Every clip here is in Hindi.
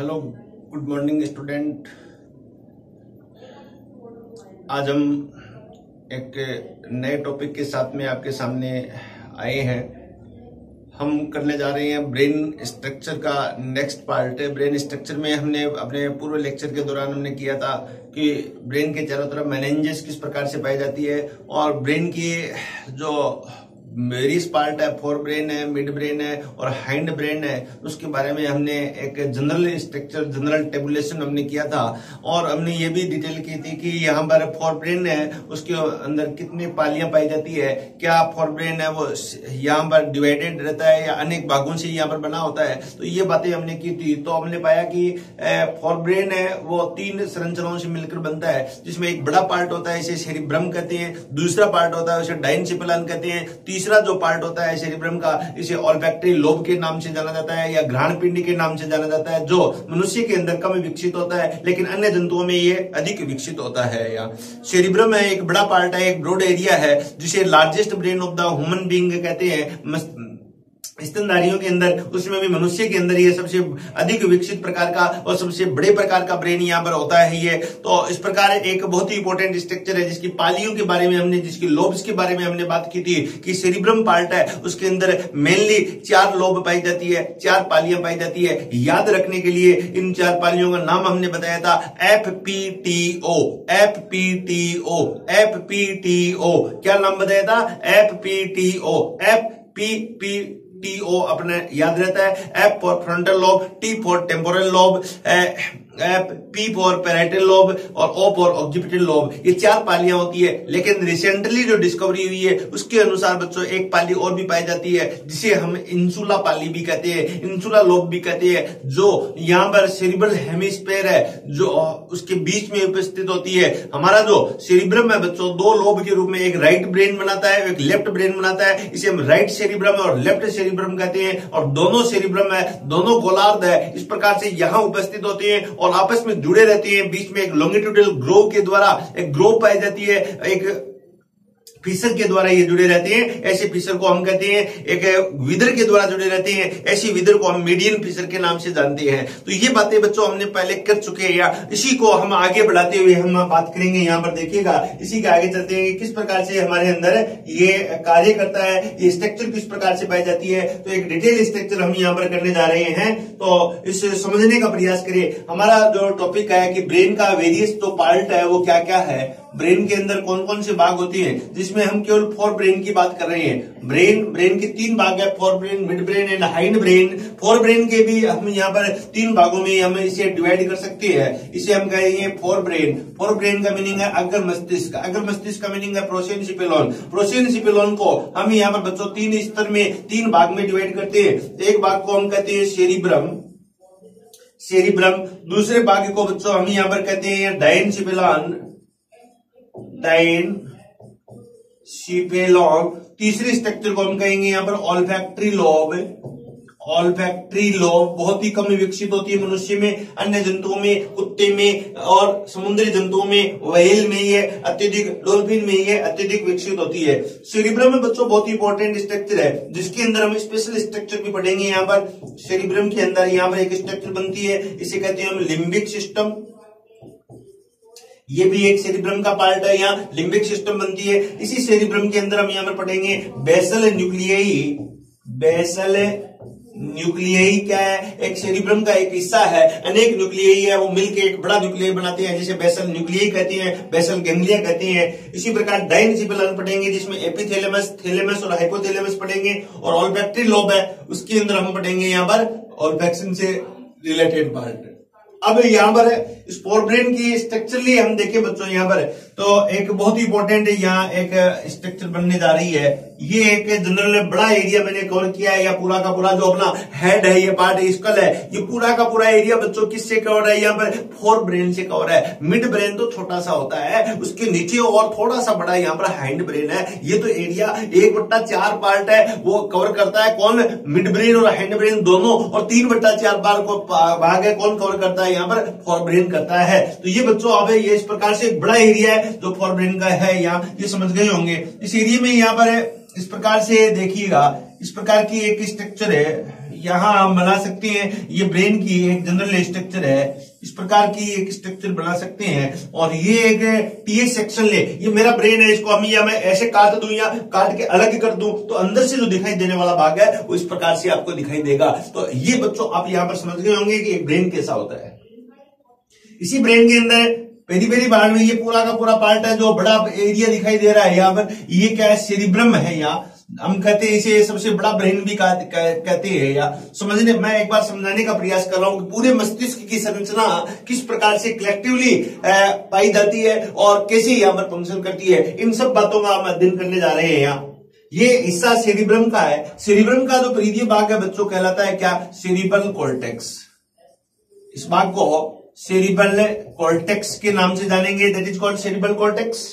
Hello, good morning student. आज हम एक नए टॉपिक के साथ में आपके सामने आए हैं। हम करने जा रहे हैं ब्रेन स्ट्रक्चर का नेक्स्ट पार्ट है। ब्रेन स्ट्रक्चर में हमने अपने पूर्व लेक्चर के दौरान हमने किया था कि ब्रेन के चारों तरफ मेनिंजेस किस प्रकार से पाई जाती है और ब्रेन की जो वेरियस पार्ट है, फोर ब्रेन है, मिड ब्रेन है और हाइंड ब्रेन है, उसके बारे में हमने एक जनरल स्ट्रक्चर, जनरल टेबुलेशन हमने किया था। और हमने ये भी डिटेल की थी कि यहाँ पर फोर ब्रेन है, उसके अंदर कितनी पालियां पाई जाती है, क्या फोर ब्रेन है वो यहाँ पर डिवाइडेड रहता है या अनेक भागों से यहाँ पर बना होता है। तो ये बातें हमने की थी। तो हमने पाया कि फोर ब्रेन है वो तीन संरचनाओं से मिलकर बनता है, जिसमें एक बड़ा पार्ट होता है, इसे सेरिब्रम कहते हैं। दूसरा पार्ट होता है, उसे डायनसिफेलन कहते हैं। तीसरा जो पार्ट होता है सेरिब्रम का, इसे ऑल्फैक्टरी लोब के नाम से जाना जाता है या घ्राण पिंडी के नाम से जाना जाता है, जो मनुष्य के अंदर कम विकसित होता है लेकिन अन्य जंतुओं में ये अधिक विकसित होता है। या सेरिब्रम है, एक बड़ा पार्ट है, एक ब्रॉड एरिया है, जिसे largest brain of the human being कहते हैं। स्तनधारियों के अंदर, उसमें भी मनुष्य के अंदर ये सबसे अधिक विकसित प्रकार का और सबसे बड़े प्रकार का ब्रेन यहाँ पर होता है। ये तो इस प्रकार एक बहुत ही इंपॉर्टेंट स्ट्रक्चर है, जिसकी पालियों के बारे में हमने, जिसकी लोब्स के बारे में हमने बात की थी कि सेरिब्रम पार्ट है, उसके अंदर मेनली 4 लोब पाई जाती है, 4 पालियां पाई जाती है। याद रखने के लिए इन 4 पालियों का नाम हमने बताया था FPTO। FPTO FPTO क्या नाम बताया था? FPTO। FPTO अपने याद रहता है। F for frontal lobe, T for temporal lobe, P for parietal lobe और O फॉर ऑक्सीपिटल लोब। ये 4 पालियां होती है, लेकिन रिसेंटली जो डिस्कवरी हुई है उसके अनुसार बच्चों एक पाली और भी पाई जाती है, जिसे हम इंसुला पाली भी कहते हैं, इंसुला लोब भी कहते हैं, जो यहाँ पर सेरिब्रल हेमिस्फीयर है जो उसके बीच में उपस्थित होती है। हमारा जो सेरिब्रम है बच्चों, 2 लोब के रूप में एक राइट ब्रेन बनाता है, एक लेफ्ट ब्रेन बनाता है। इसे हम राइट सेरिब्रम और लेफ्ट सेरिब्रम कहते हैं। और दोनों सेरिब्रम है, दोनों गोलार्ध है, इस प्रकार से यहाँ उपस्थित होते हैं और आपस में जुड़े रहते हैं। बीच में एक लॉन्गिट्यूडल ग्रोव के द्वारा एक ग्रोव पाई जाती है, एक फिशर के द्वारा ये जुड़े रहते हैं। ऐसे फिशर को हम कहते हैं, एक विदर के द्वारा जुड़े रहते हैं, ऐसी विदर को हम मीडियन फिशर के नाम से जानते हैं। तो ये बातें बच्चों हमने पहले कर चुके हैं, या इसी को हम आगे बढ़ाते हुए हम बात करेंगे। यहाँ पर देखिएगा, इसी के आगे चलते हैं कि किस प्रकार से हमारे अंदर ये कार्य करता है, ये स्ट्रक्चर किस प्रकार से पाई जाती है। तो एक डिटेल स्ट्रक्चर हम यहाँ पर करने जा रहे हैं, तो इसे समझने का प्रयास करिए। हमारा जो टॉपिक है कि ब्रेन का वेरियस जो पार्ट है वो क्या क्या है, ब्रेन के अंदर कौन कौन से भाग होते हैं, जिसमें हम केवल फोर ब्रेन की बात कर रहे हैं। ब्रेन के 3 भाग है, fore brain, mid brain and hind brain. Fore brain के भी हम यहाँ पर 3 भागों में हम इसे डिवाइड कर सकते हैं। इसे हम कहेंगे फोर ब्रेन। फोर ब्रेन का मीनिंग है अग्र मस्तिष्क, अग्र मस्तिष्क का मीनिंग है प्रोसेनसिपेलोन। प्रोसेनसिपेलोन को हम यहाँ पर बच्चों 3 स्तर में, 3 भाग में डिवाइड करते हैं। एक भाग को हम कहते हैं सेरिब्रम, दूसरे भाग को बच्चों हम यहाँ पर कहते हैं डायनसिपेलोन, तीसरे स्ट्रक्चर को हम कहेंगे यहाँ पर ऑल्फैक्टरी लोब। बहुत ही कम विकसित होती है मनुष्य में, अन्य जंतुओं में, कुत्ते में और समुद्री जंतुओं में, व्हेल में ये अत्यधिक, डॉल्फिन में ये अत्यधिक विकसित होती है। सेरिब्रम में बच्चों बहुत ही इंपॉर्टेंट स्ट्रक्चर है, जिसके अंदर हम स्पेशल स्ट्रक्चर भी पढ़ेंगे। यहाँ पर सेरिब्रम के अंदर यहाँ पर एक स्ट्रक्चर बनती है, इसे कहते हैं हम लिम्बिक सिस्टम। ये भी एक सेरिब्रम का पार्ट है, यहाँ लिम्बिक सिस्टम बनती है। इसी सेरिब्रम के अंदर हम यहाँ पर पढ़ेंगे बेसल न्यूक्लियाई। बेसल न्यूक्लियाई क्या है? एक सेरिब्रम का एक हिस्सा है, अनेक न्यूक्लियाई है, वो मिलकर एक बड़ा न्यूक्लियाई बनाते हैं, जिसे बेसल न्यूक्लियाई कहते हैं, बेसल गैंग्लिया कहते हैं। इसी प्रकार डायनसिफेलन पढ़ेंगे, जिसमें एपिथैलेमस, थैलेमस और हाइपोथैलेमस पढ़ेंगे। और ऑल्फैक्टरी लोब है, उसके अंदर हम पढ़ेंगे यहाँ पर ऑल्फैक्शन से रिलेटेड पार्ट। अब यहाँ पर स्पोर ब्रेन की स्ट्रक्चरली हम देखें बच्चों, यहाँ पर तो एक बहुत ही इंपॉर्टेंट यहाँ एक स्ट्रक्चर बनने जा रही है। ये एक जनरल बड़ा एरिया मैंने कवर किया है, या पूरा का पूरा जो अपना हेड है, ये पार्ट स्कल है, ये पूरा का पूरा एरिया बच्चों किससे कवर है? यहाँ पर फोर ब्रेन से कवर है। मिड ब्रेन तो छोटा सा होता है, उसके नीचे और थोड़ा सा बड़ा यहाँ पर हाइंड ब्रेन है। ये तो एरिया 1/4 पार्ट है, वो कवर करता है कौन? मिड ब्रेन और हाइंड ब्रेन दोनों। और 3/4 बार को भाग है, कौन कवर करता है? यहाँ पर फोर ब्रेन करता है। तो ये बच्चों अब ये इस प्रकार से एक बड़ा एरिया है जो फोर ब्रेन का है, यहाँ ये समझ गए होंगे। इस एरिया में यहाँ पर इस प्रकार से देखिएगा, इस प्रकार की एक स्ट्रक्चर है, यहाँ हम बना सकते हैं, ये ब्रेन की एक जनरल स्ट्रक्चर है, इस प्रकार की एक स्ट्रक्चर बना सकते हैं। और ये एक टीएच सेक्शन ले, ये मेरा ब्रेन है, इसको हम या मैं ऐसे काट दूं या काट के अलग कर दूं तो अंदर से जो दिखाई देने वाला भाग है वो इस प्रकार से आपको दिखाई देगा। तो ये बच्चों आप यहां पर समझ गए होंगे कि एक ब्रेन कैसा होता है। इसी ब्रेन के अंदर पेरीफेरी पार्ट में ये पूरा का पूरा पार्ट है, जो बड़ा एरिया दिखाई दे रहा है यहाँ पर, ये क्या है, सेरिब्रम है। यहाँ हम कहते हैं इसे सबसे बड़ा ब्रेन भी कहते हैं। या समझने, मैं एक बार समझाने का प्रयास कर रहा हूं कि पूरे मस्तिष्क की संरचना किस प्रकार से कलेक्टिवली पाई जाती है और कैसे यहाँ पर फंक्शन करती है, इन सब बातों का हम अध्ययन करने जा रहे हैं। यहाँ ये हिस्सा सेरिब्रम का है। सेरिब्रम का जो परिधीय भाग है बच्चों कहलाता है क्या, सेरिब्रल कॉर्टेक्स। इस भाग को सेरिब्रल कॉर्टेक्स के नाम से जानेंगे, that is called cerebral cortex.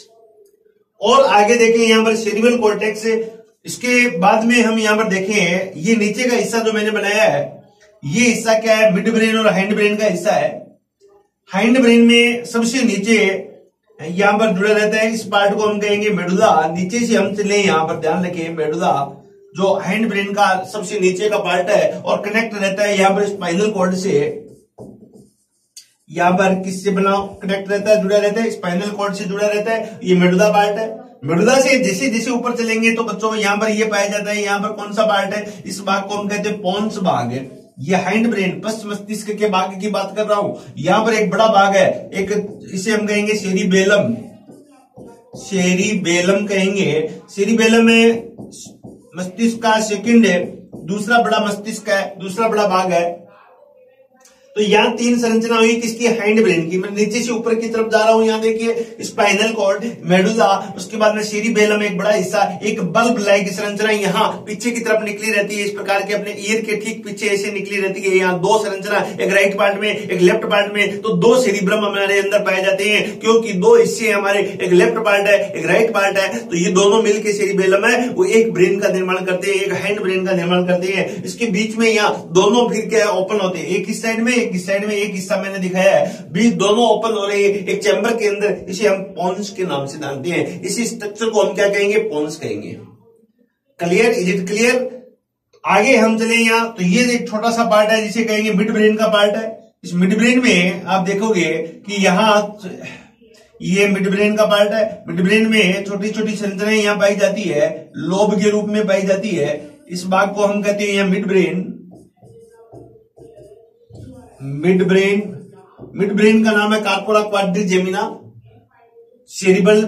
और आगे देखें यहाँ पर सेरिब्रल कॉर्टेक्स, इसके बाद में हम यहाँ पर देखें ये नीचे का हिस्सा जो मैंने बनाया है, ये हिस्सा क्या है, मिड ब्रेन और हाइंड ब्रेन का हिस्सा है। हाइंड ब्रेन में सबसे नीचे यहाँ पर जुड़ा रहता है, इस पार्ट को हम कहेंगे मेडुला। नीचे से हम चले, यहाँ पर ध्यान रखें, मेडुला जो हाइंड ब्रेन का सबसे नीचे का पार्ट है और कनेक्ट रहता है यहाँ पर स्पाइनल कॉर्ड से। यहाँ पर किससे बना कनेक्ट रहता है, जुड़ा रहता है, स्पाइनल कॉर्ड से जुड़ा रहता है। ये मेडुला पार्ट है। मेडुला से जैसे जैसे ऊपर चलेंगे तो बच्चों यहाँ पर ये पाया जाता है, यहाँ पर कौन सा पार्ट है, इस भाग को हम कहते हैं पोन्स भाग है। ये हाइंड ब्रेन पश्च मस्तिष्क के भाग की बात कर रहा हूं। यहाँ पर एक बड़ा भाग है, एक इसे हम कहेंगे सेरिबेलम। सेरिबेलम कहेंगे। सेरिबेलम में मस्तिष्क का सेकंड है, दूसरा बड़ा मस्तिष्क है, दूसरा बड़ा भाग है। तो यहाँ तीन संरचना हुई किसकी, हाइंड ब्रेन की। मैं नीचे से ऊपर की तरफ जा रहा हूं, यहाँ देखिए स्पाइनल कॉर्ड, मेडुला, उसके बाद में सेरिबेलम एक बड़ा हिस्सा, एक बल्ब लाइक संरचना यहाँ पीछे की तरफ निकली रहती है, इस प्रकार के अपने ईयर के ठीक पीछे ऐसे निकली रहती है। यहाँ दो संरचना, एक राइट पार्ट में एक लेफ्ट पार्ट में, तो दो सेरिब्रम हमारे अंदर पाए जाते हैं, क्योंकि दो हिस्से हमारे, एक लेफ्ट पार्ट है एक राइट पार्ट है, तो ये दोनों मिलकर सेरिबेलम है, वो एक ब्रेन का निर्माण करते हैं, एक हाइंड ब्रेन का निर्माण करते हैं। इसके बीच में यहाँ दोनों फिर क्या ओपन होते हैं, एक इस साइड में एक इस साइड में, एक हिस्सा मैंने दिखाया है, बीच दोनों ओपन हो रहे हैं एक चैम्बर के अंदर। इसे हम पोन्स के नाम से जानते हैं। इसी स्ट्रक्चर को हम क्या कहेंगे, पोन्स कहेंगे। Clear, is it clear? आगे हम चले यहाँ, तो ये एक छोटा सा पार्ट है जिसे कहेंगे मिड ब्रेन का पार्ट है। इस मिड ब्रेन में आप देखोगे कि यहाँ ये मिड ब्रेन का पार्ट है। मिड ब्रेन में छोटी छोटी संरचनाएं यहाँ पाई जाती है, लोब के रूप में पाई जाती है। इस भाग को हम कहते हैं यहाँ mid brain. Mid brain, mid brain का नाम है कार्पोरा क्वाड्रिजेमिना। सेरिब्रल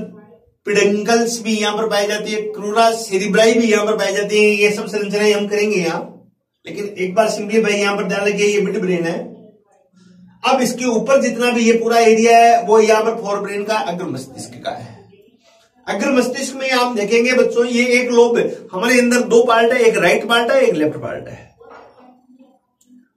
पिडंकल्स भी यहां पर पाई जाती है, क्रूरा सेरिब्राई भी यहां पर पाई जाती है। ये सब संरचनाएं हम करेंगे यहां, लेकिन एक बार सिंपली भाई यहां पर ध्यान रखिए, ये मिड ब्रेन है। अब इसके ऊपर जितना भी ये पूरा एरिया है वो यहां पर फोर ब्रेन का, अग्र मस्तिष्क का है। अग्र मस्तिष्क में आप देखेंगे बच्चों, ये एक लोब है, हमारे अंदर दो पार्ट है, एक राइट पार्ट है एक लेफ्ट पार्ट है।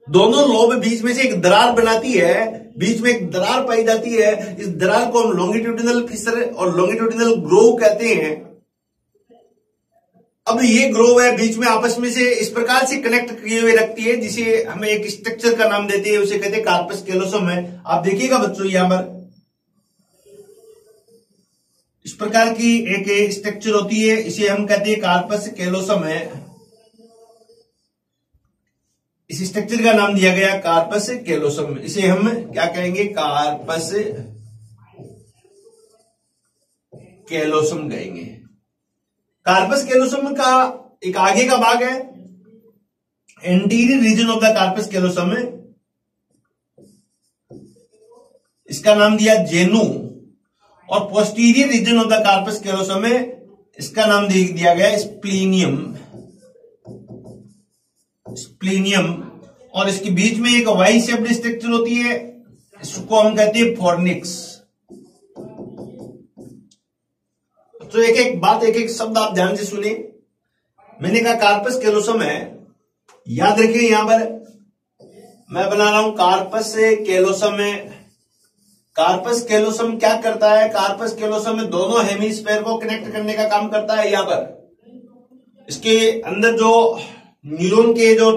दोनों लोब बीच में से एक दरार बनाती है, बीच में एक दरार पाई जाती है। इस दरार को हम लॉन्गिट्यूडिनल फिशर और लॉन्गिट्यूडिनल ग्रोव कहते हैं। अब ये ग्रोव है, बीच में आपस में से इस प्रकार से कनेक्ट किए हुए रखती है, जिसे हमें एक स्ट्रक्चर का नाम देते हैं, उसे कहते हैं कार्पस कैलोसम है। आप देखिएगा बच्चों यहां पर इस प्रकार की एक स्ट्रक्चर होती है, इसे हम कहते हैं कार्पस कैलोसम है। इस स्ट्रक्चर का नाम दिया गया कार्पस कैलोसम। इसे हम क्या कहेंगे, कार्पस कैलोसम कहेंगे। कार्पस कैलोसम का एक आगे का भाग है, anterior region of the corpus callosum है, इसका नाम दिया जेनू। और posterior region of the corpus callosum है, इसका नाम दिया गया स्प्लीनियम। स्प्लीनियम। और इसके बीच में एक वाई शेप्ड स्ट्रक्चर होती है, इसको हम कहते हैं फॉर्निक्स। तो एक एक बात, एक एक शब्द आप ध्यान से सुने। मैंने कहा कार्पस कैलोसम है, याद रखिए यहां पर मैं बना रहा हूं कार्पस कैलोसम है। कार्पस कैलोसम क्या करता है, कार्पस कैलोसम में दोनों हेमिस्फेयर को कनेक्ट करने का काम करता है। यहां पर इसके अंदर जो न्यूरॉन के जो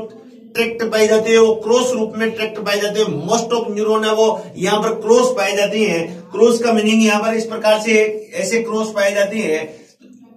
ट्रैक्ट पाए जाते हैं वो क्रॉस रूप में ट्रैक्ट पाए जाते हैं। मोस्ट ऑफ न्यूरॉन है वो यहाँ पर क्रॉस पाए जाती हैं। क्रॉस का मीनिंग यहाँ पर इस प्रकार से ऐसे क्रॉस पाए जाती हैं।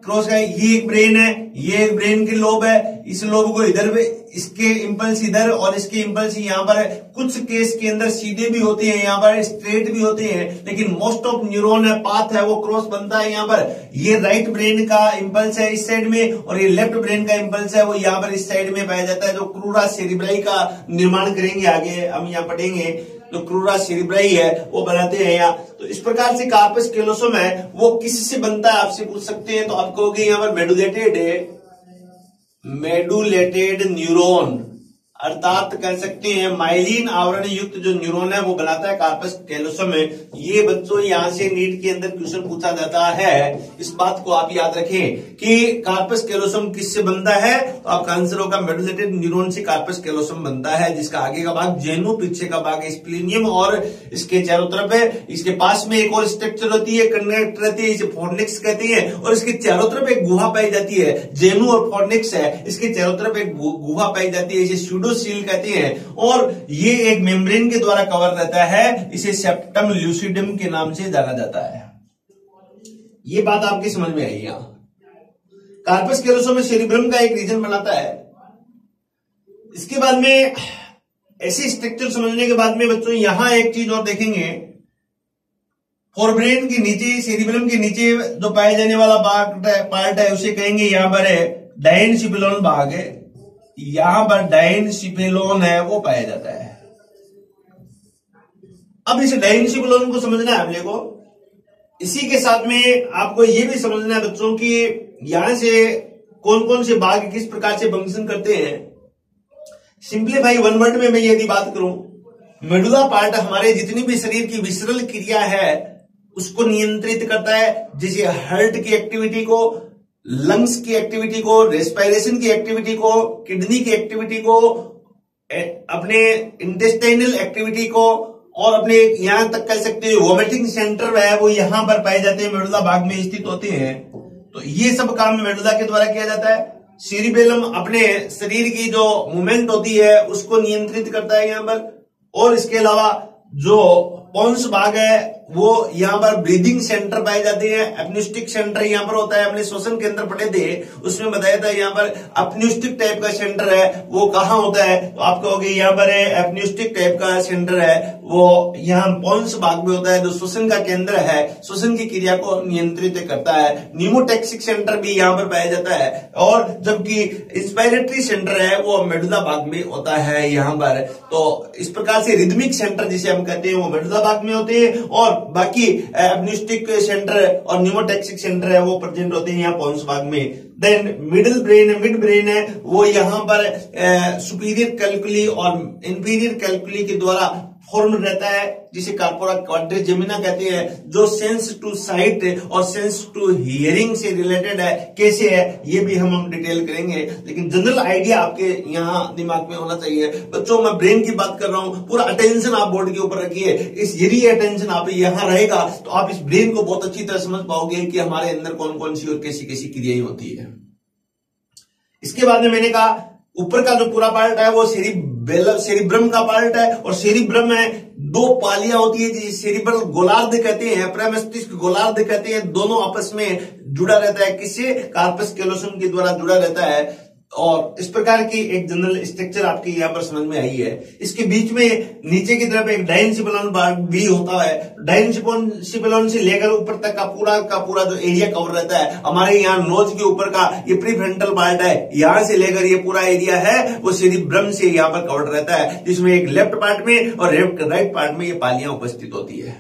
क्रॉस का, ये एक ब्रेन है, ये एक ब्रेन के लोब है, इस लोब को इधर पे, इसके इंपल्स इधर और इसके इंपल्स यहाँ पर है। कुछ केस के अंदर सीधे भी होते हैं, यहाँ पर स्ट्रेट भी होते हैं, लेकिन मोस्ट ऑफ न्यूरॉन है, पाथ है, वो क्रॉस बनता है यहाँ पर। ये राइट ब्रेन का इंपल्स है इस साइड में, और ये लेफ्ट ब्रेन का इंपल्स है वो यहाँ पर इस साइड में पाया जाता है, जो क्रूरा सेरिब्राई का निर्माण करेंगे आगे हम यहाँ पढ़ेंगे। जो क्रूरा सेरिब्राई है वो बनाते हैं यहाँ। तो इस प्रकार से कार्पस कैलोसम है वो किससे बनता है आपसे पूछ सकते हैं, तो आप कहोगे यहाँ पर मेडुलेटेड न्यूरॉन, अर्थात कह सकते हैं माइलिन आवरण युक्त जो न्यूरॉन है वो बनाता है कार्पस कैलोसम में। ये बच्चों यहां से नीट के अंदर क्वेश्चन पूछा जाता है, इस बात को आप याद रखें कि कार्पस कैलोसम किससे बनता है, तो आपका आंसर होगा मेडुलेटेड न्यूरॉन से कार्पस कैलोसम बनता है, जिसका आगे का भाग जेनु, पीछे का भाग स्प्लेनियम और इसके चारों तरफ है। इसके पास में एक और स्ट्रक्चर होती है, कनेक्ट रहती है, इसे फोर्निक्स कहते हैं, और इसके चारों तरफ एक गुहा पाई जाती है, जेनु और फोर्निक्स है, इसके चारों तरफ एक गुहा पाई जाती है, इसे सील कहते हैं, और ये एक मेम्ब्रेन के द्वारा कवर रहता है, इसे सेप्टम ल्यूसिडम के नाम से जाना जाता है। ये बात आपकी समझ में आई। यहां कार्पस कैलोसम में सेरिब्रम का एक रीजन बनाता है। इसके बाद में ऐसी स्ट्रक्चर समझने के बाद में बच्चों यहां एक चीज और देखेंगे, फोरब्रेन के नीचे, सेरिब्रम के नीचे जो पाए जाने वाला पार्ट है उसे कहेंगे यहां पर है डायनसिफेलोन भाग है, यहां पर डायनसिफेलोन है वो पाया जाता है। अब इस डायनसिफेलोन को समझना है हमने को, इसी के साथ में आपको ये भी समझना है बच्चों की यहां से कौन कौन से भाग किस प्रकार से फंक्शन करते हैं। सिंप्लीफाई वन वर्ड में मैं यदि बात करूं, मेडुला पार्ट हमारे जितनी भी शरीर की विसरल क्रिया है उसको नियंत्रित करता है, जैसे हार्ट की एक्टिविटी को, लंग्स की एक्टिविटी को, रेस्पिरेशन की एक्टिविटी को, किडनी की एक्टिविटी को, अपने इंटेस्टाइनल एक्टिविटी को, और अपने यहां तक कह सकते हैं वोमिटिंग सेंटर है वो यहां पर पाए जाते हैं, मेडुला भाग में स्थित होते हैं। तो ये सब काम मेडुला के द्वारा किया जाता है। सेरिबेलम अपने शरीर की जो मूवमेंट होती है उसको नियंत्रित करता है यहां पर, और इसके अलावा जो पोन्स भाग है वो यहां पर ब्रीदिंग सेंटर पाए जाते हैं, एपनिस्टिक सेंटर यहां पर होता है, हमने श्वसन केंद्र पढ़े थे उसमें बताया था यहां पर एपनिस्टिक टाइप का सेंटर है वो कहां होता है, तो आप कहोगे यहां पर है एपनिस्टिक टाइप का सेंटर है वो यहां पोन्स भाग में होता है, जो श्वसन का केंद्र है, श्वसन की क्रिया को नियंत्रित करता है। न्यूमोटैक्सिक सेंटर भी यहां पर पाया जाता है, और जबकि इंस्पायरेटरी सेंटर है वो मेडुला भाग में होता है यहां पर। तो इस प्रकार से रिदमिक सेंटर जिसे हम कहते हैं वो मेडुला भाग में होते हैं, और बाकी एपनिस्टिक सेंटर और न्यूमोटैक्सिक सेंटर है वो प्रेजेंट होते हैं यहाँ पोन्स भाग में। देन मिड ब्रेन है वो यहाँ पर सुपीरियर कैल्कुली और इंफीरियर कैल्कुली के द्वारा फॉर्म रहता है, जिसे कार्पोरा क्वाड्रिजेमिना कहते हैं, जो सेंस टू साइट और सेंस टू हियरिंग से रिलेटेड है। कैसे है ये भी हम डिटेल करेंगे, लेकिन जनरल आइडिया आपके यहाँ दिमाग में होना चाहिए। बच्चों मैं ब्रेन की बात कर रहा हूं, पूरा अटेंशन आप बोर्ड के ऊपर रखिए। यदि अटेंशन आप यहाँ रहेगा तो आप इस ब्रेन को बहुत अच्छी तरह समझ पाओगे कि हमारे अंदर कौन कौन सी और कैसी कैसी क्रियाएं होती है। इसके बाद में मैंने कहा ऊपर का जो पूरा पार्ट है वो सेरिब्रम का पार्ट है, और सेरिब्रम में दो पालियां होती है जिसे सेरिब्रल गोलार्ध कहते हैं, प्रेमस्तिष्क गोलार्ध कहते हैं, दोनों आपस में जुड़ा रहता है, किससे, कार्पस कैलोसम के द्वारा जुड़ा रहता है। और इस प्रकार की एक जनरल स्ट्रक्चर आपकी यहां पर समझ में आई है। इसके बीच में नीचे की तरफ एक डायनसिफेलोन भाग भी होता है, डायनसिफेलोन से लेकर ऊपर तक का पूरा जो एरिया कवर रहता है, हमारे यहाँ नोज के ऊपर का ये प्रीफ्रंटल पार्ट है, यहां से लेकर ये पूरा एरिया है वो सेरिब्रम से यहाँ पर कवर रहता है, जिसमें एक लेफ्ट पार्ट में और राइट पार्ट में ये पालियां उपस्थित होती है।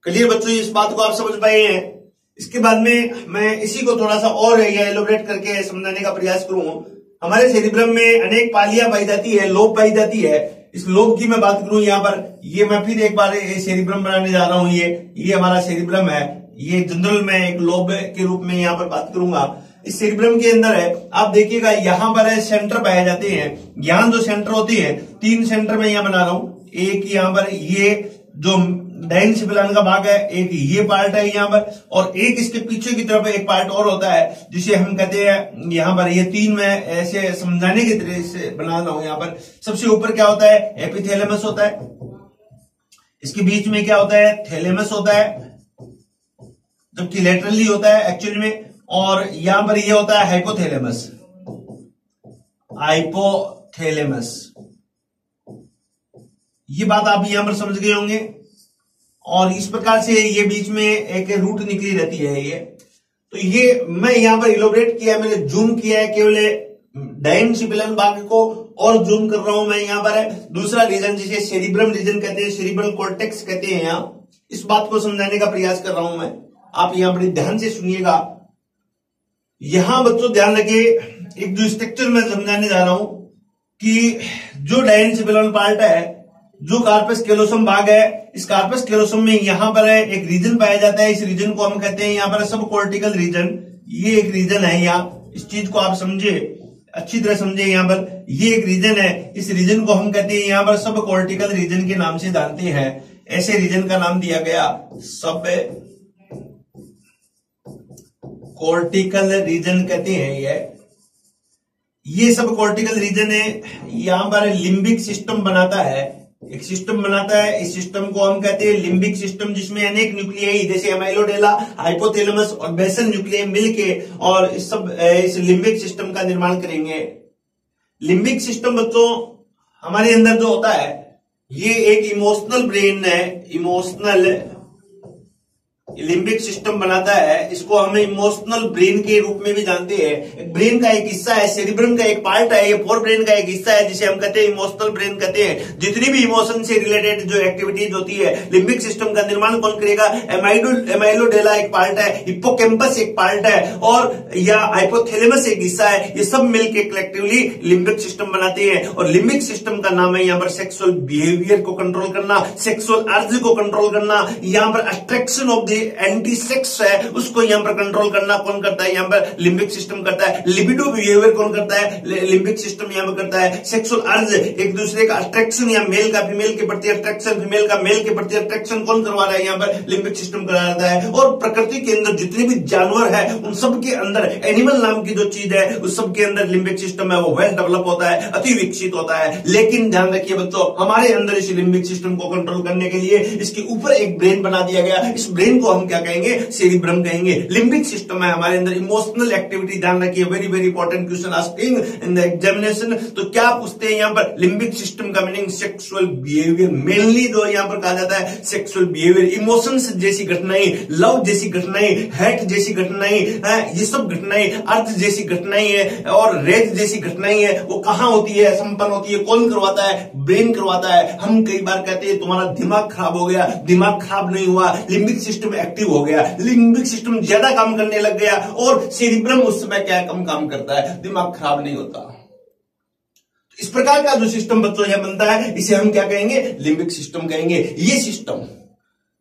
क्लियर बच्चों, इस बात को आप समझ पाए हैं। इसके बाद में मैं इसी को थोड़ा सा और एलोबरेट करके समझाने का प्रयास करूं। हमारे सेरिब्रम में अनेक पालियां पाई जाती है, लोब पाई जाती है। इस लोब की मैं बात करूं यहाँ पर, ये मैं फिर एक बार सेरिब्रम बनाने जा रहा हूं। ये हमारा सेरिब्रम है, ये जनरल में एक लोब के रूप में यहाँ पर बात करूंगा। इस सेरिब्रम के अंदर है, आप देखिएगा यहाँ पर है सेंटर पाए जाते हैं। यहाँ जो सेंटर होती है, 3 सेंटर में यहाँ बना रहा हूं। एक यहाँ पर ये जो डायनसिफेलोन का भाग है, एक ये पार्ट है यहाँ पर, और एक इसके पीछे की तरफ एक पार्ट और होता है जिसे हम कहते हैं यहाँ पर, ये 3 में ऐसे समझाने की तरह से बना रहा हूं। यहाँ पर सबसे ऊपर क्या होता है, एपिथैलेमस होता है, इसके बीच में क्या होता है, थैलेमस होता है, जबकि लेटरली होता है एक्चुअली में, और यहां पर ये होता है हाइपोथैलेमस, हाइपोथैलेमस। ये बात आप यहां पर समझ गए होंगे। और इस प्रकार से ये बीच में एक रूट निकली रहती है ये। तो ये मैं यहां पर इलोबरेट किया, मैंने जूम किया है केवल डायनसिपिलन भाग को, और जूम कर रहा हूं मैं यहां पर। दूसरा रीजन जिसे सेरिब्रम रीजन कहते हैं, सेरिब्रल कॉर्टेक्स कहते हैं, यहां इस बात को समझाने का प्रयास कर रहा हूं मैं। आप यहां बड़े ध्यान से सुनिएगा। यहां बच्चों ध्यान रखिए, एक जो स्ट्रक्चर मैं समझाने जा रहा हूं कि जो डायनसिपिलन पार्ट है, जो कार्पस कैलोसम भाग है, इस कार्पस कैलोसम में यहां पर एक रीजन पाया जाता है। इस रीजन को हम कहते हैं यहां पर सब कॉर्टिकल रीजन। ये एक रीजन है, यहाँ इस चीज को आप समझे, अच्छी तरह समझे। यहां पर ये एक रीजन है, इस रीजन को हम कहते हैं यहां पर सब कॉर्टिकल रीजन के नाम से जानते हैं। ऐसे रीजन का नाम दिया गया सब कॉर्टिकल रीजन कहते हैं। ये सब कॉर्टिकल रीजन है, यहां पर लिम्बिक सिस्टम बनाता है, एक सिस्टम बनाता है। इस सिस्टम को हम कहते हैं लिम्बिक सिस्टम, जिसमें अनेक न्यूक्लियाई जैसे अमाइलोडेला, हाइपोथैलेमस और बेसल न्यूक्लियाई मिलके और इस लिम्बिक सिस्टम का निर्माण करेंगे। लिम्बिक सिस्टम बच्चों हमारे अंदर जो होता है, ये एक इमोशनल ब्रेन है, इमोशनल लिम्बिक सिस्टम बनाता है। इसको हम इमोशनल ब्रेन के रूप में भी जानते हैं। ब्रेन का एक हिस्सा है, सेरिब्रम का एक पार्ट है, ये फोर ब्रेन का एक हिस्सा है, जिसे हम कहते हैं इमोशनल ब्रेन कहते हैं। जितनी भी इमोशन से रिलेटेड जो एक्टिविटीज होती है, लिम्बिक सिस्टम का निर्माण कौन करेगा? एमाइलोडेला एक पार्ट है, हिप्पोकैम्पस एक पार्ट है, और या हाइपोथैलेमस एक हिस्सा है। ये सब मिलकर कलेक्टिवली लिम्बिक सिस्टम बनाते हैं। और लिम्बिक सिस्टम का नाम है यहां पर सेक्सुअल बिहेवियर को कंट्रोल करना, सेक्सुअल अर्ज को कंट्रोल करना, यहां पर attraction of the anti sex है उसको यहां पर कंट्रोल करना कौन करता है? यहां पर लिम्बिक सिस्टम करता है। लिबिडो बिहेवियर कौन करता है? लिम्बिक सिस्टम यहां पर करता है। सेक्सुअल अर्ज, एक दूसरे का अट्रैक्शन, या मेल का फीमेल के प्रति अट्रैक्शन, फीमेल का मेल के प्रति अट्रैक्शन कौन करवा रहा है? यहां पर लिम्बिक सिस्टम करा रहा है। और प्रकृति के अंदर जितने भी जानवर है उन सबके अंदर एनिमल नाम की जो चीज है उस सबके अंदर लिम्बिक सिस्टम है वो वेल डेवलप होता है, अति विकसित होता है। लेकिन ध्यान रखिए बच्चों, हमारे अंदर इस लिम्बिक सिस्टम को कंट्रोल करने के लिए इसके ऊपर एक ब्रेन बना दिया गया। इस ब्रेन को हम क्या कहेंगे? सेरिब्रम कहेंगे। लिम्बिक सिस्टम है हमारे अंदर, इमोशनल एक्टिविटी। ध्यान रखिए, very very important question asking in the examination. तो क्या पूछते हैं यहां पर? लिम्बिक सिस्टम का मीनिंग सेक्सुअल बिहेवियर, मेनली जो यहां पर कहा जाता है सेक्सुअल बिहेवियर। इमोशंस जैसी घटनाएं, लव जैसी घटनाएं, हेट जैसी घटनाएं, ये सब घटनाएं, अर्थ जैसी घटनाएं है और रेज जैसी घटनाएं है, वो कहां होती है? संपन्न होती है। कौन करवाता है? ब्रेन करवाता है। हम कई बार कहते हैं तुम्हारा दिमाग खराब हो गया, दिमाग खराब नहीं हुआ, लिम्बिक सिस्टम एक्टिव हो गया, लिम्बिक सिस्टम ज्यादा काम करने लग गया, और सेरिब्रम उस समय क्या कम काम करता है, दिमाग खराब नहीं होता। इस प्रकार का जो सिस्टम बच्चों यह बनता है इसे हम क्या कहेंगे? लिम्बिक सिस्टम कहेंगे। ये सिस्टम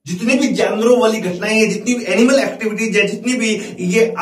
जितनी भी जानवरों वाली घटनाएं हैं, जितनी भी एनिमल एक्टिविटीज है, जितनी भी ये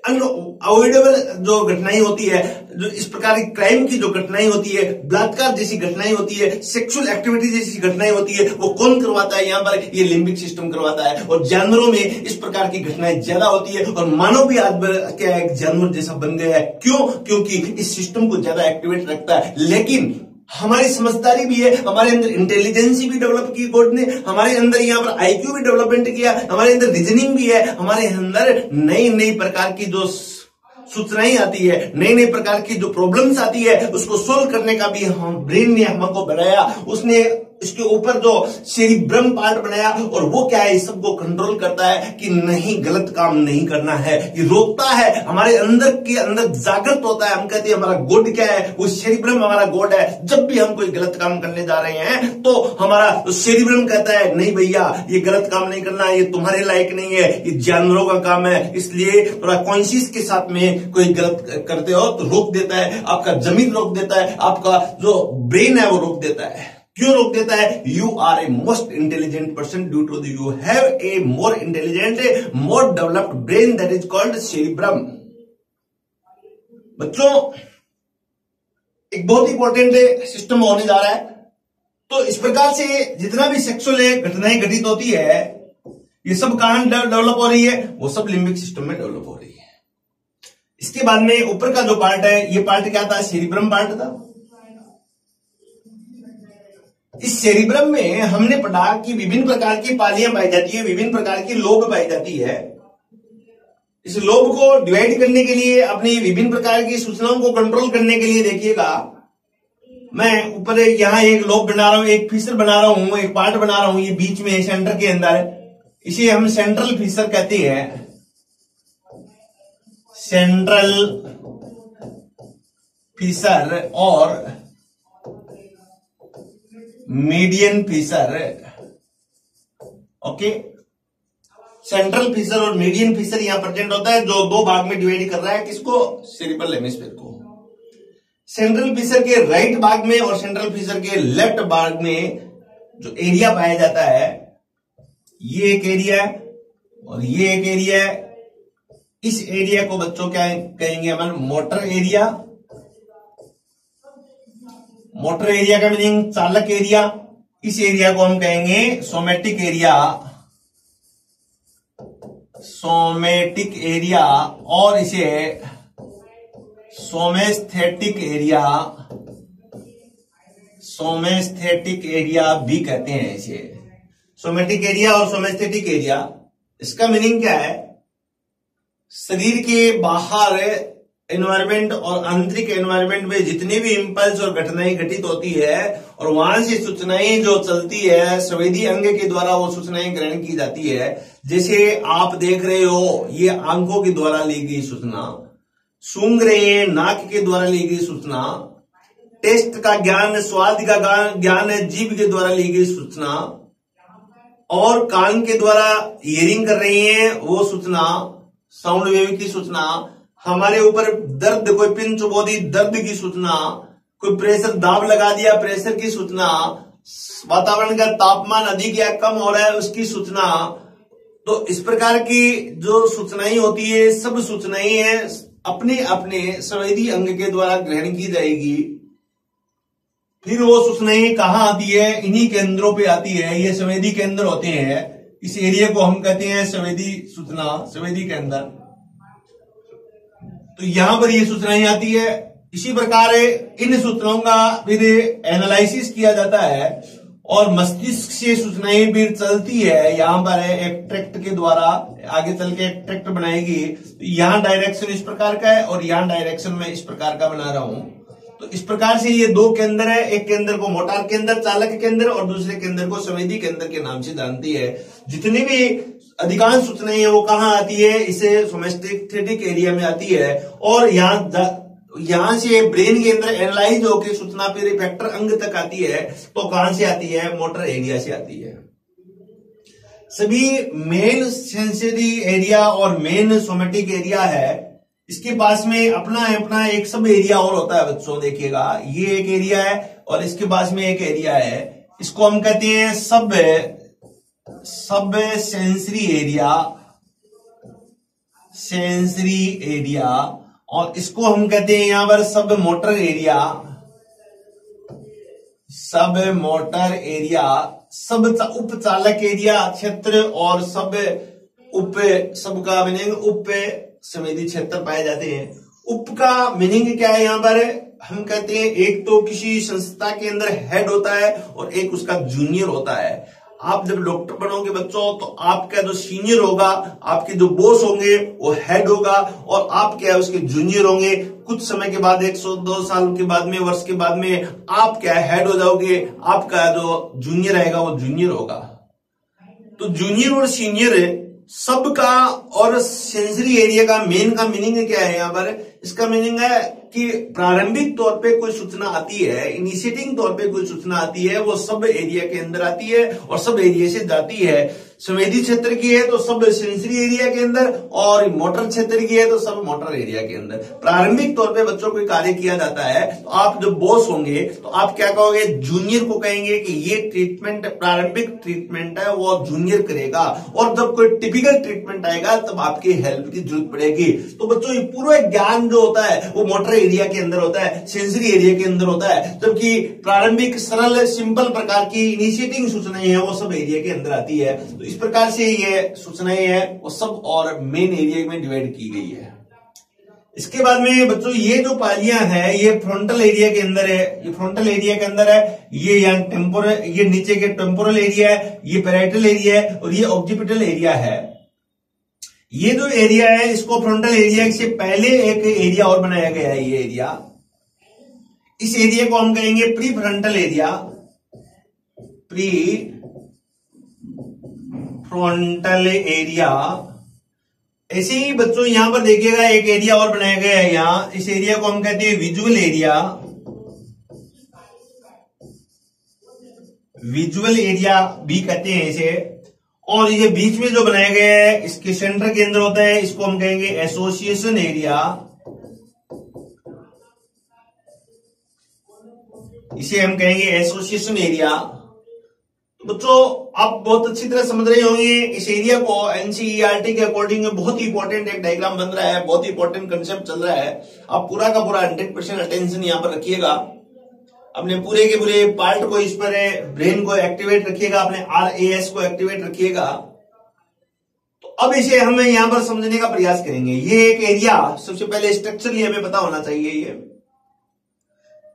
अवॉइडेबल जो घटनाएं होती है, जो इस प्रकार की क्राइम की जो घटनाएं होती है, बलात्कार जैसी घटनाएं होती है, सेक्सुअल एक्टिविटी जैसी घटनाएं होती है, वो कौन करवाता है? यहां पर ये लिम्बिक सिस्टम करवाता है। और जानवरों में इस प्रकार की घटनाएं ज्यादा होती है, और मानव भी आज क्या एक जानवर जैसा बन गया है। क्यों? क्योंकि इस सिस्टम को ज्यादा एक्टिवेट रखता है। लेकिन हमारी समझदारी भी है, हमारे अंदर इंटेलिजेंसी भी डेवलप की गॉड ने, हमारे अंदर यहाँ पर आईक्यू भी डेवलपमेंट किया, हमारे अंदर रीजनिंग भी है, हमारे अंदर नई नई प्रकार की जो सूचनाएं आती है, नई नई प्रकार की जो प्रॉब्लम्स आती है उसको सोल्व करने का भी हम ब्रेन ने हमको बनाया। उसने इसके ऊपर जो सेरिब्रम पार्ट बनाया, और वो क्या है? इस सबको कंट्रोल करता है कि नहीं गलत काम नहीं करना है, ये रोकता है, हमारे अंदर के अंदर जागृत होता है। हम कहते हैं हमारा गॉड क्या है? वो सेरिब्रम हमारा गॉड है। जब भी हम कोई गलत काम करने जा रहे हैं तो हमारा सेरिब्रम कहता है नहीं भैया ये गलत काम नहीं करना, ये तुम्हारे लायक नहीं है, ये जानवरों का काम है। इसलिए थोड़ा कॉन्शियस के साथ में कोई गलत करते हो तो रोक देता है, आपका जमीन रोक देता है, आपका जो ब्रेन है वो रोक देता है। क्यों रोक देता है? You are a most intelligent person due to you have a more intelligent, more developed brain, that is called cerebrum. बच्चों एक बहुत इंपॉर्टेंट सिस्टम होने जा रहा है। तो इस प्रकार से जितना भी सेक्सुअल घटनाएं घटित होती है, ये सब कहां डेवलप हो रही है? वो सब लिम्बिक सिस्टम में डेवलप हो रही है। इसके बाद में ऊपर का जो पार्ट है, ये पार्ट क्या था? सेरिब्रम पार्ट था। इस सेरिब्रम में हमने पढ़ा कि विभिन्न प्रकार की पालियां पाई जाती है, विभिन्न प्रकार की लोब पाई जाती है। इस लोब को डिवाइड करने के लिए, अपनी विभिन्न प्रकार की सूचनाओं को कंट्रोल करने के लिए देखिएगा, मैं ऊपर यहां एक लोब बना रहा हूं, एक फीचर बना रहा हूं, एक पार्ट बना रहा हूं, ये बीच में सेंटर के अंदर, इसे हम सेंट्रल फीचर कहते हैं। सेंट्रल फीचर और median feature. Okay, central feature और मीडियन फीचर यहां प्रेजेंट होता है, जो दो भाग में डिवाइड कर रहा है किसको, सेरिब्रल हेमिस्फीयर को। सेंट्रल फीचर के राइट भाग में और सेंट्रल फीचर के लेफ्ट भाग में जो एरिया पाया जाता है, ये एक एरिया है और ये एक एरिया है। इस एरिया को बच्चों क्या कहेंगे अपन, मोटर एरिया। मोटर एरिया का मीनिंग चालक एरिया। इस एरिया को हम कहेंगे सोमेटिक एरिया। सोमेटिक एरिया, और इसे सोमेस्थेटिक एरिया, सोमेस्थेटिक एरिया भी कहते हैं इसे। सोमेटिक एरिया और सोमेस्थेटिक एरिया, इसका मीनिंग क्या है, शरीर के बाहर एनवायरमेंट और आंतरिक एनवायरमेंट में जितने भी इंपल्स और घटनाएं घटित होती है और वहां से सूचनाएं जो चलती है, संवेदी अंग के द्वारा वो सूचनाएं ग्रहण की जाती है। जैसे आप देख रहे हो, ये आंखों के द्वारा ली गई सूचना, सूंघ रहे हैं, नाक के द्वारा ली गई सूचना, टेस्ट का ज्ञान, स्वाद का ज्ञान है, जीभ के द्वारा ली गई सूचना, और कान के द्वारा हियरिंग कर रही हैं वो सूचना, साउंड वेव की सूचना, हमारे ऊपर दर्द, कोई पिन चुभो दी, दर्द की सूचना, कोई प्रेशर, दाब लगा दिया, प्रेशर की सूचना, वातावरण का तापमान अधिक या कम हो रहा है उसकी सूचना। तो इस प्रकार की जो सूचनाएं होती है, सब सूचनाएं हैं अपने अपने संवेदी अंग के द्वारा ग्रहण की जाएगी। फिर वो सूचनाएं कहाँ आती है, इन्हीं केंद्रों पे आती है। ये संवेदी केंद्र होते हैं, इस एरिया को हम कहते हैं संवेदी सूचना, संवेदी केंद्र। तो यहां पर ये सूचनाएं आती है। इसी प्रकार इन सूचनाओं का फिर एनालिसिस किया जाता है और मस्तिष्क से सूचनाएं भी चलती है। यहां पर एक ट्रैक्ट के द्वारा आगे चल के एक ट्रैक्ट बनाएगी। यहां डायरेक्शन इस प्रकार का है और यहां डायरेक्शन में इस प्रकार का बना रहा हूं। तो इस प्रकार से ये दो केंद्र है, एक केंद्र को मोटार केंद्र, चालक केंद्र, और दूसरे केंद्र को संवेदी केंद्र के नाम से जानती है। जितनी भी अधिकांश सूचनाएं है वो कहाँ आती है, इसे सोमेस्थेटिक एरिया में आती है। और यहां से ब्रेन के अंदर एनालाइज होकर सूचना फिर इफेक्टर अंग तक आती है। तो कहां से आती है, मोटर एरिया से आती है। सभी मेन सेंसरी एरिया और मेन सोमेटिक एरिया है, इसके पास में अपना एक सब एरिया और होता है बच्चों। देखिएगा, ये एक एरिया है और इसके पास में एक एरिया है, इसको हम कहते हैं सब सेंसरी एरिया, सेंसरी एरिया, और इसको हम कहते हैं यहां पर सब मोटर एरिया, सब मोटर एरिया, सब उपचालक एरिया क्षेत्र, और सबका मीनिंग उप संवेदी क्षेत्र पाए जाते हैं। उप का मीनिंग क्या है, यहां पर हम कहते हैं एक तो किसी संस्था के अंदर हेड होता है और एक उसका जूनियर होता है। आप जब डॉक्टर बनोगे बच्चों, तो आपका जो सीनियर होगा, आपके जो बॉस होंगे वो हेड होगा, और आप क्या है उसके जूनियर होंगे। कुछ समय के बाद, 102 साल के बाद में, वर्ष के बाद में आप क्या हेड हो जाओगे, आपका जो जूनियर रहेगा वो जूनियर होगा। तो जूनियर और सीनियर सबका और सेंसरी एरिया का मेन का मीनिंग क्या है यहाँ पर, इसका मीनिंग है कि प्रारंभिक तौर पे कोई सूचना आती है, इनिशिएटिंग तौर पे कोई सूचना आती है, वो सब एरिया के अंदर आती है और सब एरिया से जाती है। संवेदी क्षेत्र की है तो सब सेंसरी एरिया के अंदर, और मोटर क्षेत्र की है तो सब मोटर एरिया के अंदर। प्रारंभिक तौर पे बच्चों को कार्य किया जाता है। तो आप जब बॉस होंगे तो आप क्या कहोगे, जूनियर को कहेंगे कि ये ट्रीटमेंट प्रारंभिक ट्रीटमेंट है वो जूनियर करेगा, और जब कोई टिपिकल ट्रीटमेंट आएगा तब आपकी हेल्प की जरूरत पड़ेगी। तो बच्चों ये पूरा ज्ञान जो होता है वो मोटर एरिया के अंदर होता है, सेंसरी एरिया के अंदर होता है, जबकि प्रारंभिक सरल सिंपल प्रकार की इनिशिएटिंग सूचनाएं हैं वो सब एरिया के अंदर आती है। तो इस प्रकार से ये सूचनाएं हैं वो सब और मेन एरिया में डिवाइड की गई है। इसके बाद में बच्चों ये जो पालियां हैं ये फ्रंटल एरिया के अंदर है, ये फ्रंटल एरिया के अंदर है, ये यहाँ टेम्पोरल, ये नीचे के टेम्पोरल एरिया है, ये पैराइटल एरिया है और ये ऑक्सीपिटल एरिया है। ये जो एरिया है इसको फ्रंटल एरिया से पहले एक एरिया और बनाया गया है। ये एरिया, इस एरिया को हम कहेंगे pre frontal area, pre frontal area. ऐसे ही बच्चों यहां पर देखिएगा एक एरिया और बनाया गया है यहां, इस एरिया को हम कहते हैं विजुअल एरिया, विजुअल एरिया भी कहते हैं इसे। और ये बीच में जो बनाया गया है इसके सेंटर के अंदर होता है, इसको हम कहेंगे एसोसिएशन एरिया, इसे हम कहेंगे एसोसिएशन एरिया। बच्चों आप बहुत अच्छी तरह समझ रहे होंगे इस एरिया को। एनसीईआरटी के अकॉर्डिंग बहुत ही इंपॉर्टेंट एक डायग्राम बन रहा है, बहुत ही इंपॉर्टेंट कंसेप्ट चल रहा है। आप पूरा का पूरा 100% अटेंशन यहां पर रखिएगा, अपने पूरे के पूरे पार्ट को, इस पर ब्रेन को एक्टिवेट रखिएगा, अपने RAS को एक्टिवेट रखिएगा। तो अब इसे हम यहां पर समझने का प्रयास करेंगे। ये एक एरिया, सबसे पहले स्ट्रक्चरली हमें पता होना चाहिए ये।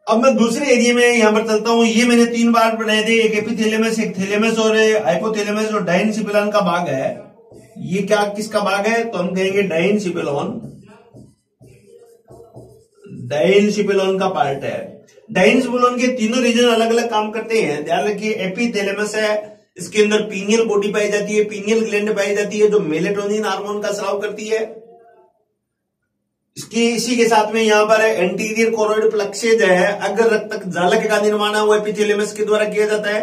अब मैं दूसरे एरिया में यहां पर चलता हूं। ये मैंने 3 पार्ट बनाए थे, एक एपिथेलेमस, एक थैलेमस और हाइपोथैलेमस और डायनसिपिलॉन का भाग है। ये क्या किसका भाग है? तो हम कहेंगे डायनसिपिलॉन, डायनसिपिलॉन का पार्ट है। डायनसिपिलॉन के तीनों रीजन अलग अलग काम करते हैं, ध्यान रखिए। एपिथैलेमस है, इसके अंदर पीनियल बॉडी पाई जाती है, पीनियल ग्लैंड पाई जाती है जो मेलेटोनिन हार्मोन का स्राव करती है। इसी के साथ में यहां पर एंटीरियर कोरोइड प्लेक्सेज है, अग्र रक्तक जालक का निर्माण है वो एपिथैलेमस के द्वारा किया जाता है।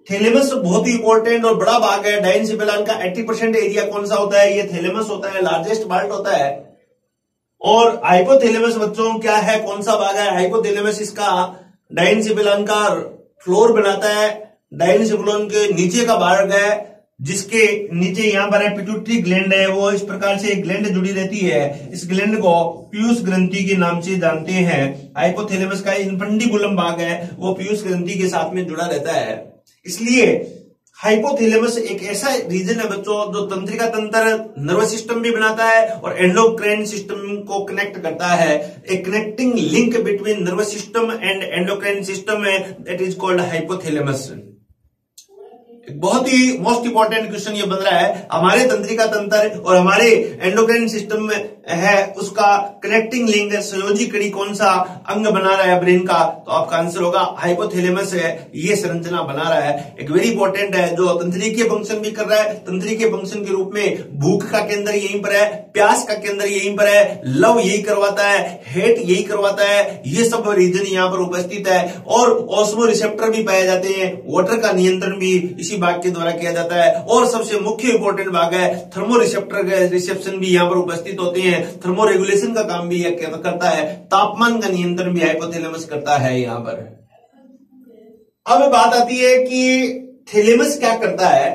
थैलेमस बहुत ही इंपॉर्टेंट और बड़ा भाग है डायनसिपिलॉन का। 80% एरिया कौन सा होता है? ये थैलेमस होता है, लार्जेस्ट पार्ट होता है। और हाइपोथैलेमस बच्चों क्या है, कौन सा भाग है? हाइपोथैलेमस इसका डायनसिपिलॉन का फ्लोर बनाता है, डायनसिपिलॉन के नीचे का भाग है, जिसके नीचे यहां पर है पिट्यूटरी ग्लैंड है। वो इस प्रकार से एक ग्लैंड जुड़ी रहती है, इस ग्लैंड को पीयूष ग्रंथि के नाम से जानते हैं। हाइपोथैलेमस का इन्फंडिबुलम भाग है, वो पीयूष ग्रंथि के साथ में जुड़ा रहता है। इसलिए हाइपोथैलेमस एक ऐसा रीजन है बच्चों जो तंत्रिका तंत्र, नर्वस सिस्टम भी बनाता है और एंडोक्राइन सिस्टम को कनेक्ट करता है। एक connecting link between nervous system and endocrine system है, दैट इज कॉल्ड हाइपोथैलेमस। बहुत ही मोस्ट इंपॉर्टेंट क्वेश्चन ये बन रहा है, हमारे तंत्रिका तंत्र और हमारे एंडोक्राइन सिस्टम में है उसका कनेक्टिंग लिंक, संयोजी कड़ी कौन सा अंग बना रहा है ब्रेन का? तो आपका आंसर होगा हाइपोथैलेमस है, ये संरचना बना रहा है। एक वेरी इंपॉर्टेंट है जो तंत्रिकीय फंक्शन भी कर रहा है। तंत्रिकीय फंक्शन के रूप में भूख का केंद्र यहीं पर है, प्यास का केंद्र यहीं पर है, लव यही करवाता है, हेट यही करवाता है, ये सब रीजन यहाँ पर उपस्थित है। और ऑस्मो रिसेप्टर भी पाए जाते हैं, वाटर का नियंत्रण भी इसी भाग के द्वारा किया जाता है। और सबसे मुख्य इंपॉर्टेंट भाग है थर्मो रिसेप्टर का रिसेप्शन भी यहाँ पर उपस्थित होते हैं। थर्मो रेगुलेशन का काम भी करता है, तापमान का नियंत्रण भी हाइपोथैलेमस करता है यहाँ पर। अब बात आती है कि थैलेमस क्या करता है।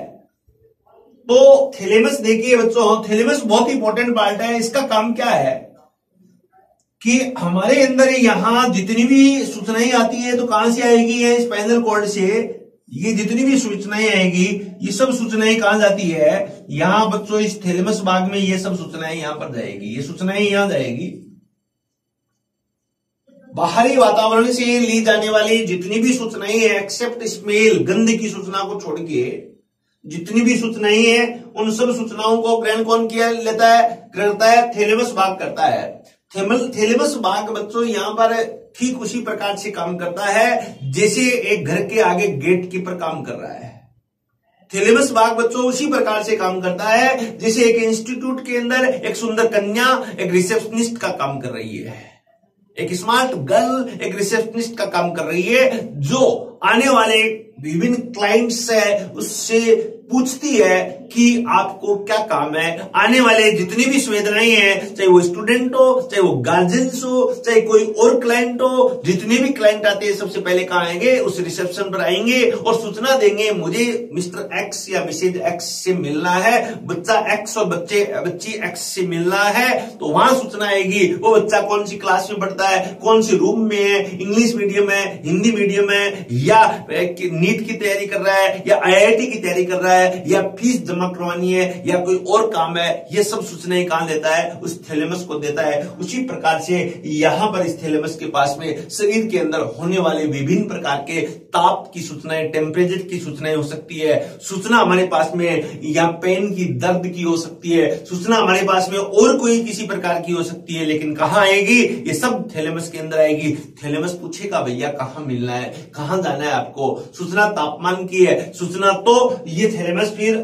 तो थैलेमस देखिए बच्चों, थैलेमस बहुत इंपॉर्टेंट पार्ट है। इसका काम क्या है कि हमारे अंदर यहां जितनी भी सूचनाएं आती है तो कहां से आएगी? है स्पाइनल कॉर्ड से। ये जितनी भी सूचनाएं आएगी, ये सब सूचनाएं कहां जाती है? यहां बच्चों इस थैलेमस भाग में ये सब सूचनाएं यहां पर जाएगी, ये सूचनाएं यहां जाएगी। बाहरी वातावरण से ली जाने वाली जितनी भी सूचनाएं हैं, एक्सेप्ट स्मेल, गंध की सूचना को छोड़ के जितनी भी सूचनाएं हैं, उन सब सूचनाओं को ग्रहण कौन किया लेता है? करता है थैलेमस भाग करता है। थैलेमस भाग बच्चों यहां पर ठीक उसी प्रकार से काम करता है जैसे एक घर के आगे गेट कीपर काम कर रहा है। थैलेमस भाग बच्चों उसी प्रकार से काम करता है जैसे एक इंस्टीट्यूट के अंदर एक सुंदर कन्या एक रिसेप्शनिस्ट का काम कर रही है, एक स्मार्ट गर्ल एक रिसेप्शनिस्ट का काम कर रही है, जो आने वाले विभिन्न क्लाइंट्स है उससे पूछती है कि आपको क्या काम है। आने वाले जितनी भी संवेदनाएं हैं, चाहे वो स्टूडेंट हो, चाहे वो गार्जियंस हो, चाहे कोई और क्लाइंट हो, जितने भी क्लाइंट आते हैं सबसे पहले कहां आएंगे? उस रिसेप्शन पर आएंगे और सूचना देंगे मुझे मिस्टर एक्स या मिसेज एक्स से मिलना है, बच्चा एक्स और बच्ची एक्स से मिलना है। तो वहां सूचना आएगी वो बच्चा कौन सी क्लास में पढ़ता है, कौन सी रूम में है, इंग्लिश मीडियम है, हिंदी मीडियम है, या नीट की तैयारी कर रहा है या IIT की तैयारी कर रहा है, है या फीस जमा करवानी है या कोई और काम है, ये सब सूचनाएं कहां देता है? उस थैलेमस को देता है। उसी प्रकार से यहां पर इस थैलेमस के पास में शरीर के अंदर होने वाले विभिन्न प्रकार के ताप की सूचनाएं, टेम्परेचर की सूचनाएं हो सकती है। सूचना हमारे पास में या पेन की, दर्द की हो सकती है। सूचना हमारे पास में और कोई किसी प्रकार की हो सकती है, लेकिन कहां आएगी? ये सब थैलेमस के अंदर आएगी। थैलेमस पूछेगा भैया कहां मिलना है, कहां जाना है आपको। सूचना तापमान की है, सूचना तो ये थैलेमस फिर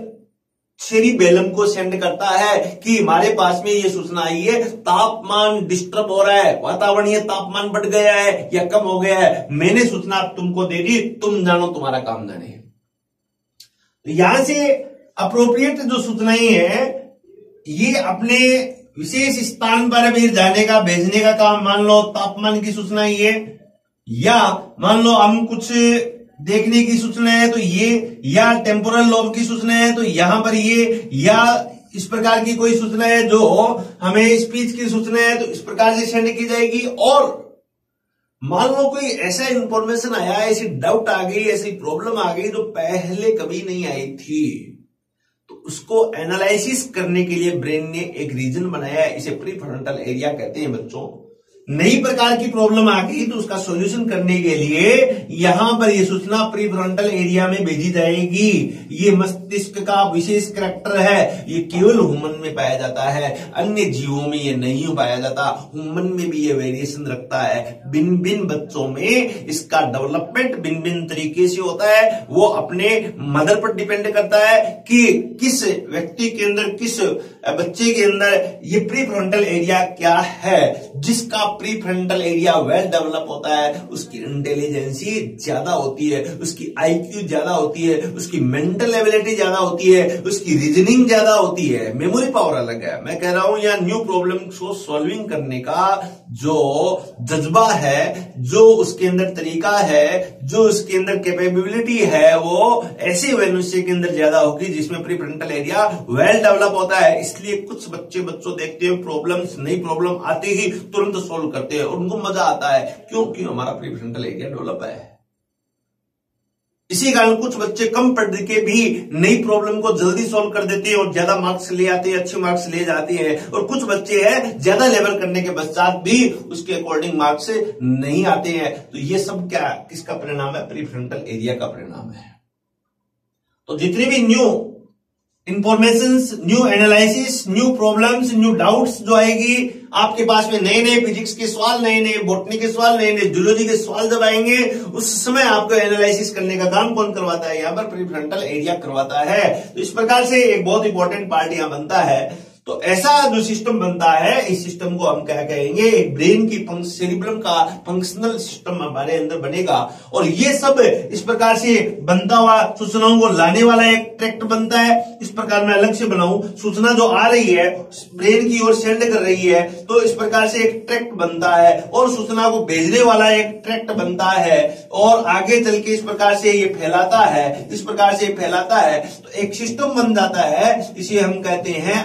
सेरिबेलम को सेंड करता है कि हमारे पास में ये सूचना आई है, तापमान डिस्टर्ब हो रहा है, वातावरणीय तापमान बढ़ गया है या कम हो गया है। मैंने सूचना तुमको दे दी, तुम जानो, तुम्हारा काम जाने। यहां से अप्रोप्रिएट जो सूचनाएं हैं ये अपने विशेष स्थान पर भी जाने का, भेजने का काम। मान लो तापमान की सूचना ये, या मान लो हम कुछ देखने की सूचना है तो ये, या टेम्पोरल लोब की सूचना है तो यहां पर ये, या इस प्रकार की कोई सूचना है जो हमें स्पीच की सूचना है तो इस प्रकार से सेंड की जाएगी। और मान लो कोई ऐसा इंफॉर्मेशन आया, ऐसी डाउट आ गई, ऐसी प्रॉब्लम आ गई जो पहले कभी नहीं आई थी, तो उसको एनालिसिस करने के लिए ब्रेन ने एक रीजन बनाया है, इसे प्रीफ्रंटल एरिया कहते हैं बच्चों। नई प्रकार की प्रॉब्लम आ गई तो उसका सॉल्यूशन करने के लिए यहां पर यह सूचना प्रीफ्रंटल एरिया में भेजी जाएगी। ये मस्तिष्क का विशेष करैक्टर है, ये केवल ह्यूमन में पाया जाता है, अन्य जीवों में ये नहीं पाया जाता। ह्यूमन में भी ये वेरिएशन रखता है। भिन्न भिन्न बच्चों में इसका डेवलपमेंट भिन्न भिन्न तरीके से होता है। वो अपने मदर पर डिपेंड करता है कि किस व्यक्ति के अंदर, किस बच्चे के अंदर ये प्रीफ्रंटल एरिया क्या है। जिसका प्रीफ्रंटल एरिया वेल डेवलप होता है उसकी इंटेलिजेंसी ज्यादा होती है, उसकी आईक्यू ज्यादा होती है, उसकी मेंटल एबिलिटी ज्यादा होती है, उसकी रीजनिंग ज्यादा होती है, मेमोरी पावर अलग है। मैं कह रहा हूं यहां न्यू प्रॉब्लम को सॉल्विंग करने का जो जज्बा है, जो उसके अंदर तरीका है, जो उसके अंदर कैपेबिलिटी है, वो ऐसे मनुष्य के अंदर ज्यादा होगी जिसमें प्रीफ्रंटल एरिया वेल डेवलप होता है। इसलिए कुछ बच्चों देखते हैं प्रॉब्लम्स, नई प्रॉब्लम आते ही तुरंत सोल्व करते हैं और उनको मजा आता है, क्योंकि हमारा प्रीफ्रंटल एरिया डेवलप है। इसी कारण कुछ बच्चे कम पढ़ के भी नई प्रॉब्लम को जल्दी सॉल्व कर देते हैं और ज्यादा मार्क्स ले आते हैं, अच्छे मार्क्स ले जाते हैं। और कुछ बच्चे हैं ज्यादा लेवल करने के पश्चात भी उसके अकॉर्डिंग मार्क्स नहीं आते हैं। तो ये सब क्या, किसका परिणाम है? प्रीफ्रंटल एरिया का परिणाम है। तो जितने भी new informations, new analysis, new problems, new doubts जो आएगी आपके पास में, नए नए फिजिक्स के सवाल, नए नए बॉटनी के सवाल, नए नए जूलॉजी के सवाल जब आएंगे, उस समय आपको एनालिसिस करने का काम कौन करवाता है? यहां पर प्रीफ्रंटल एरिया करवाता है। तो इस प्रकार से एक बहुत इंपॉर्टेंट पार्ट यहां बनता है। तो ऐसा जो सिस्टम बनता है, इस सिस्टम को हम क्या कहेंगे? एक ब्रेन की सेरिब्रम का फंक्शनल सिस्टम हमारे अंदर बनेगा। और ये सब इस प्रकार से बनता हुआ सूचनाओं को लाने वाला एक ट्रैक्ट बनता है। इस प्रकार मैं अलग से बनाऊं, सूचना जो आ रही है ब्रेन की ओर सेंड कर रही है, तो इस प्रकार से एक ट्रैक्ट बनता है। और सूचना को भेजने वाला एक ट्रैक्ट बनता है और आगे चल के इस प्रकार से ये फैलाता है, इस प्रकार से फैलाता है। तो एक सिस्टम बन जाता है, इसे हम कहते हैं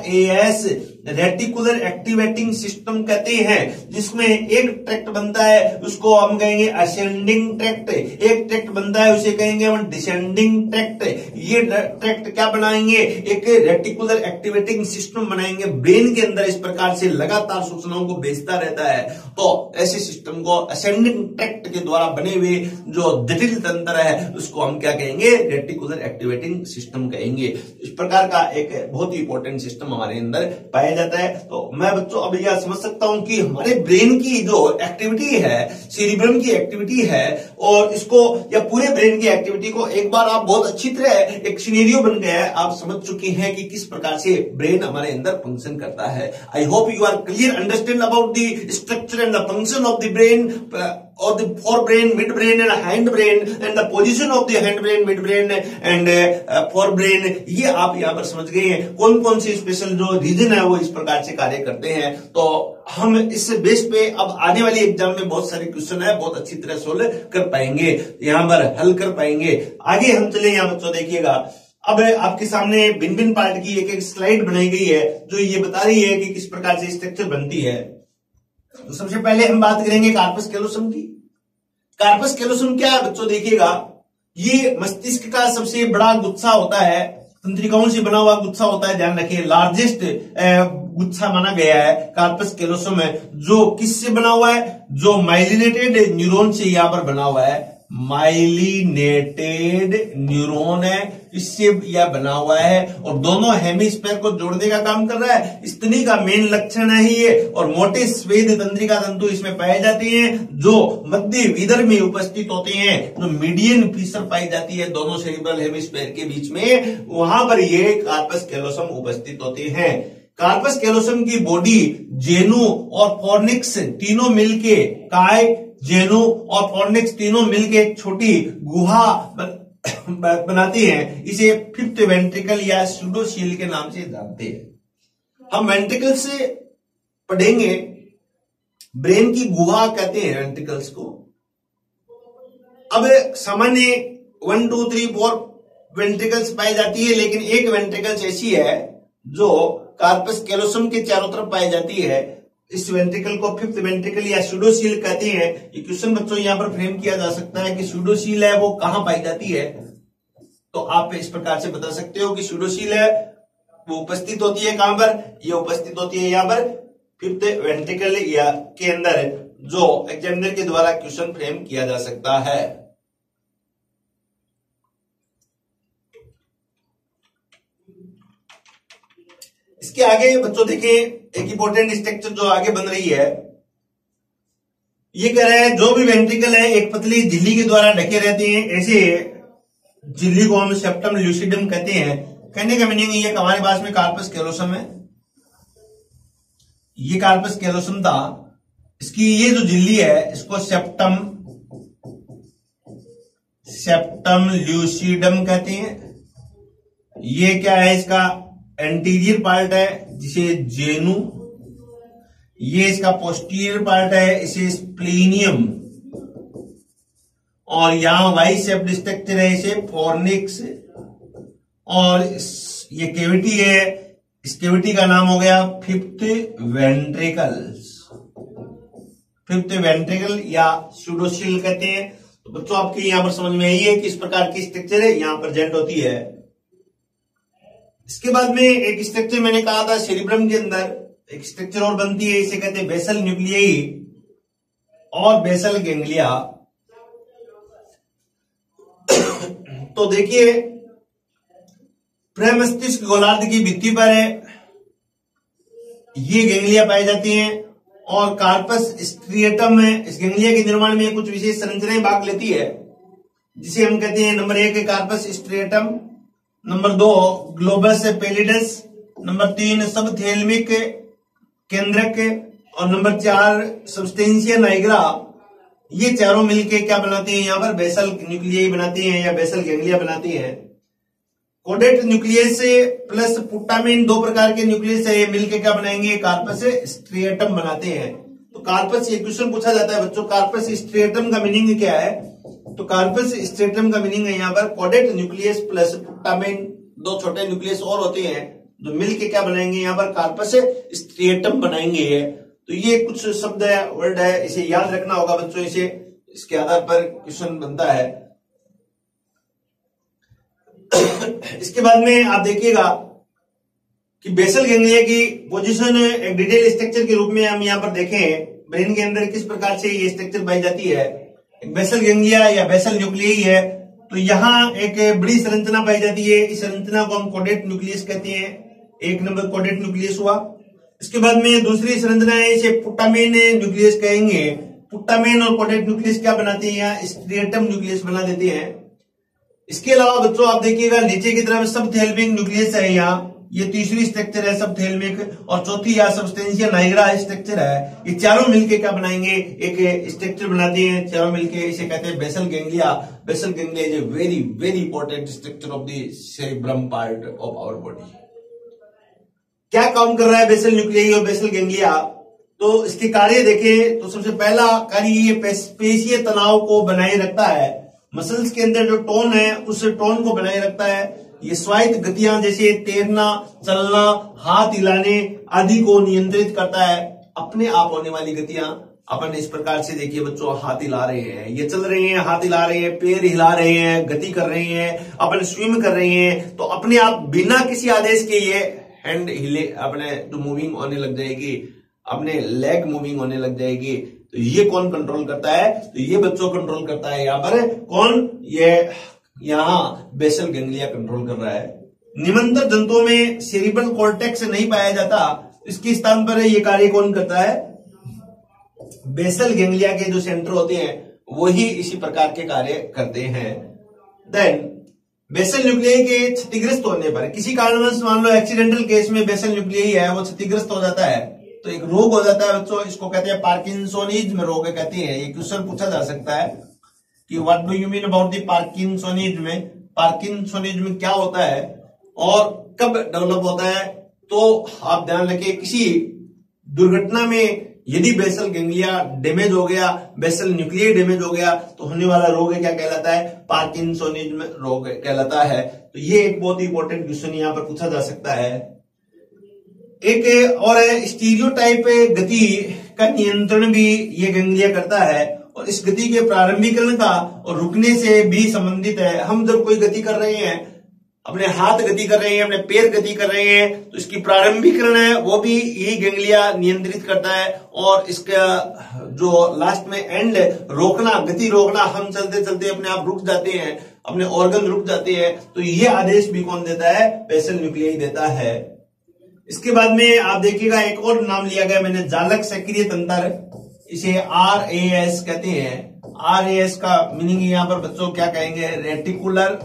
RAS, रेटिकुलर एक्टिवेटिंग सिस्टम कहते हैं, जिसमें एक ट्रैक्ट बनता है उसको हम कहेंगे असेंडिंग ट्रैक्ट, एक ट्रैक्ट बनता है उसे कहेंगे हम डिसेंडिंग ट्रैक्ट। ये ट्रैक्ट क्या बनाएंगे? एक रेटिकुलर एक्टिवेटिंग सिस्टम बनाएंगे ब्रेन के अंदर, इस प्रकार से लगातार सूचनाओं को भेजता रहता है। तो ऐसे सिस्टम को असेंडिंग ट्रैक्ट के द्वारा बने हुए जो जटिल तंत्र है उसको हम क्या कहेंगे? रेटिकुलर एक्टिवेटिंग सिस्टम कहेंगे। इस प्रकार का एक बहुत ही इंपॉर्टेंट सिस्टम हमारे अंदर पाया जाता है। तो मैं बच्चों अब यह समझ सकता हूं कि हमारे ब्रेन की जो एक्टिविटी है, सेरिब्रम की एक्टिविटी है, और इसको या पूरे ब्रेन की एक्टिविटी को एक बार आप बहुत अच्छी तरह एक सिनेरियो बन गया है, आप समझ चुके हैं कि किस प्रकार से ब्रेन हमारे अंदर फंक्शन करता है। I hope you are clear understand about the structure and the function of the brain, or the forebrain, midbrain and hindbrain, and the position of the hindbrain, midbrain and forebrain। ये आप यहां पर समझ गए हैं कौन कौन से स्पेशल जो रीजन है वो इस प्रकार से कार्य करते हैं। तो हम इस बेस पे अब आने वाली एग्जाम में बहुत सारे क्वेश्चन है, बहुत अच्छी तरह सोल्व कर पाएंगे, यहां पर हल कर पाएंगे। आगे हम चले, यहां बच्चों देखिएगा, अब आपके सामने भिन्न भिन्न पार्ट की एक एक स्लाइड बनाई गई है जो ये बता रही है कि किस प्रकार से स्ट्रक्चर बनती है। तो सबसे पहले हम बात करेंगे कार्पस कैलोसम की। कार्पस कैलोसम क्या है बच्चों? देखिएगा, ये मस्तिष्क का सबसे बड़ा गुच्छा होता है, तंत्रिकाओं से बना हुआ गुच्छा होता है, ध्यान रखिए, लार्जेस्ट गुच्छा माना गया है कार्पस कैलोसम है, जो किससे बना हुआ है, जो माइलिनेटेड न्यूरॉन से यहां पर बना हुआ है, माइलिनेटेड न्यूरॉन है, इससे यह बना हुआ है और दोनों हेमिस्फीयर को जोड़ने का काम कर रहा है। स्तनी का मेन लक्षण है ये, और मोटे स्वेद तंत्रिका तंतु इसमें पाए जाते हैं जो मध्य विदर में उपस्थित होते हैं, जो मीडियन फीसर पाई जाती है दोनों सेरिब्रल हेमिस्फीयर के बीच में, वहां पर ये कार्पस कैलोसम उपस्थित होते हैं। कार्पस कैलोसम की बॉडी जेनु और फॉर्निक्स तीनों मिलके, काय, जेनु और फॉर्निक्स तीनों मिलके एक छोटी गुहा बनाती हैं। इसे फिफ्थ वेंट्रिकल या सूडोसील के नाम से जानते हैं। हम वेंट्रिकल से पढ़ेंगे, ब्रेन की गुहा कहते हैं वेंट्रिकल्स को। अब सामान्य 1 2 3 4 वेंट्रिकल्स पाई जाती है, लेकिन एक वेंट्रिकल्स ऐसी है जो कार्पस कैलोसम के चारों तरफ पाई जाती है। इस वेंट्रिकल को फिफ्थ वेंट्रिकल या सूडोसील कहते हैं। ये क्वेश्चन बच्चों यहां पर फ्रेम किया जा सकता है कि सूडोसील है वो कहां पाई जाती है, तो आप इस प्रकार से बता सकते हो कि सूडोसील है वो उपस्थित होती है कहां पर, ये उपस्थित होती है यहां पर फिफ्थ वेंट्रिकल या के अंदर, जो एग्जामिनर के द्वारा क्वेश्चन फ्रेम किया जा सकता है। इसके आगे बच्चों देखिए एक इंपॉर्टेंट स्ट्रक्चर जो आगे बन रही है, ये कह रहा है जो भी वेंट्रिकल है एक पतली झिल्ली के द्वारा ढके रहते हैं, ऐसे झिल्ली को हम सेप्टम ल्यूसिडम कहते हैं। कहने का मीनिंग ये हमारे पास में कार्पस कैलोसम है, ये कार्पस कैलोसम था, इसकी ये जो झिल्ली है इसको सेप्टम ल्यूसिडम कहते हैं। ये क्या है, इसका एंटीरियर पार्ट है जिसे जेनु, ये इसका पोस्टीरियर पार्ट है इसे स्प्लीनियम, और यहां वाई शेप्ड स्ट्रक्चर है इसे फॉर्निक्स, और ये कैविटी है, इस कैविटी का नाम हो गया फिफ्थ वेंट्रिकल या सूडोसील कहते हैं। तो बच्चों आपके यहां पर समझ में आई है कि इस प्रकार की स्ट्रक्चर है यहां प्रेजेंट होती है। इसके बाद में एक स्ट्रक्चर मैंने कहा था सेरिब्रम के अंदर एक स्ट्रक्चर और बनती है, इसे कहते हैं बेसल न्यूक्लियाई और बेसल गैंग्लिया। तो देखिए प्रमस्तिष्क गोलार्ध की भित्ति पर है ये गैंग्लिया पाई जाती हैं, और कार्पस स्ट्रिएटम है, इस गैंग्लिया के निर्माण में कुछ विशेष संरचनाएं भाग लेती है, जिसे हम कहते हैं number 1 corpus striatum, number 2 globus pallidus, number 3 subthalamic केंद्रक, और नंबर 4 सब्सटेंशिया नाइग्रा। ये चारों मिलके क्या बनाते हैं, यहां पर बेसल न्यूक्लियाई बनाती हैं या बेसल गैंग्लिया बनाती हैं। कोडेट न्यूक्लियस प्लस पुट्टामेन 2 प्रकार के न्यूक्लियस है, ये मिलके क्या बनाएंगे, कार्पस स्ट्रिएटम बनाते हैं। तो कार्पस, ये क्वेश्चन पूछा जाता है बच्चों, कार्पस स्ट्रिएटम का मीनिंग क्या है, तो कार्पस स्ट्रिएटम का मीनिंग है यहाँ पर कोडेट न्यूक्लियस प्लस पुट्टामेन 2 छोटे न्यूक्लियस और होते हैं जो मिलके क्या बनाएंगे, यहाँ पर कार्पस स्ट्रिएटम बनाएंगे। तो ये कुछ शब्द है, वर्ड है, इसे याद रखना होगा बच्चों, इसे इसके आधार पर क्वेश्चन बनता है। इसके बाद में आप देखिएगा कि बेसल गैंग्लिया की पोजीशन एक डिटेल स्ट्रक्चर के रूप में हम यहाँ पर देखें, ब्रेन के अंदर किस प्रकार से ये स्ट्रक्चर पाई जाती है। एक बेसल गैंग्लिया या बेसल न्यूक्लियाई है, तो यहाँ एक बड़ी संरचना पाई जाती है, इस संरचना को हम कोडेट न्यूक्लियस कहते हैं। 1 नंबर कोडेट न्यूक्लियस हुआ। इसके बाद में दूसरी संरचना है, इसे पुट्टामेन न्यूक्लियस कहेंगे। पुट्टामेन और कोडेट न्यूक्लियस क्या बनाते हैं, यहाँ स्ट्रिएटम न्यूक्लियस बना देते हैं। इसके अलावा बच्चों आप देखिएगा नीचे की तरफ सबथेल्मिक न्यूक्लियस है, यहाँ ये तीसरी स्ट्रक्चर है सबथेल्मिक, और चौथी या सब्सटेंशिया नाइग्रा स्ट्रक्चर है। ये चारों मिलके क्या बनाएंगे, एक स्ट्रक्चर बनाते हैं चारों मिलके, इसे कहते हैं basal ganglia. Basal ganglia is a very very important structure of the cerebrum part of our body. क्या काम कर रहा है बेसल न्यूक्लियाई और बेसल गैंग्लिया, तो इसके कार्य देखें तो सबसे पहला कार्य ये पेशीय तनाव को बनाए रखता है। मसल्स के अंदर जो टोन है उस टोन को बनाए रखता है। ये स्वायत्त गतियां जैसे तैरना, चलना, हाथ हिलाने आदि को नियंत्रित करता है। अपने आप होने वाली गतियां अपन इस प्रकार से देखिए बच्चों हाथ हिला रहे हैं, ये चल रहे हैं, हाथ हिला रहे हैं, पैर हिला रहे हैं, गति कर रहे हैं, अपन स्विम कर रहे हैं, तो अपने आप बिना किसी आदेश के ये हैंड हिले अपने जो मूविंग होने लग जाएगी, अपने लेग मूविंग होने लग जाएगी। तो ये कौन कंट्रोल करता है? तो ये बच्चों कंट्रोल करता है यहाँ पर कौन? ये यहाँ बेसल गैंग्लिया कंट्रोल कर रहा है। निमंत्रण जंतुओं में सेरिब्रल कॉर्टेक्स नहीं पाया जाता, इसके स्थान पर ये कार्य कौन करता है? बेसल गैंग्लिया के जो सेंटर होते हैं वही इसी प्रकार के कार्य करते हैं। देन बेसल न्यूक्लियाई के क्षतिग्रस्त होने पर, किसी कारणवश मान लो एक्सीडेंटल केस में बेसल न्यूक्लियाई है वो क्षतिग्रस्त हो जाता है, तो एक रोग हो जाता है बच्चों, इसको कहते हैं पार्किंसोनिज्म रोग कहते हैं। ये क्वेश्चन पूछा जा सकता है कि what do you mean about the parkinsonism? Parkinsonism क्या होता है और कब डेवलप होता है? तो आप ध्यान रखिए, किसी दुर्घटना में यदि बेसल गैंग्लिया डैमेज हो गया, बेसल न्यूक्लियाई डैमेज हो गया, तो होने वाला रोग क्या कहलाता है? पार्किंसोनिज्म रोग कहलाता है। तो ये एक बहुत ही इंपॉर्टेंट क्वेश्चन यहां पर पूछा जा सकता है। एक और है स्टीरियोटाइप गति का नियंत्रण भी ये गैंग्लिया करता है, और इस गति के प्रारंभिकरण का और रुकने से भी संबंधित है। हम जब कोई गति कर रहे हैं, अपने हाथ गति कर रहे हैं, अपने पैर गति कर रहे हैं, तो इसकी प्रारंभिकरण है वो भी यही गैंग्लिया नियंत्रित करता है, और इसका जो लास्ट में एंड रोकना, गति रोकना, हम चलते चलते अपने आप रुक जाते हैं, अपने ऑर्गन रुक जाते हैं, तो ये आदेश भी कौन देता है? बेसल न्यूक्लियाई देता है। इसके बाद में आप देखिएगा एक और नाम लिया गया मैंने, जालक सक्रिय तंत्र, इसे RAS कहते हैं। RAS का मीनिंग यहां पर बच्चों क्या कहेंगे? रेटिकुलर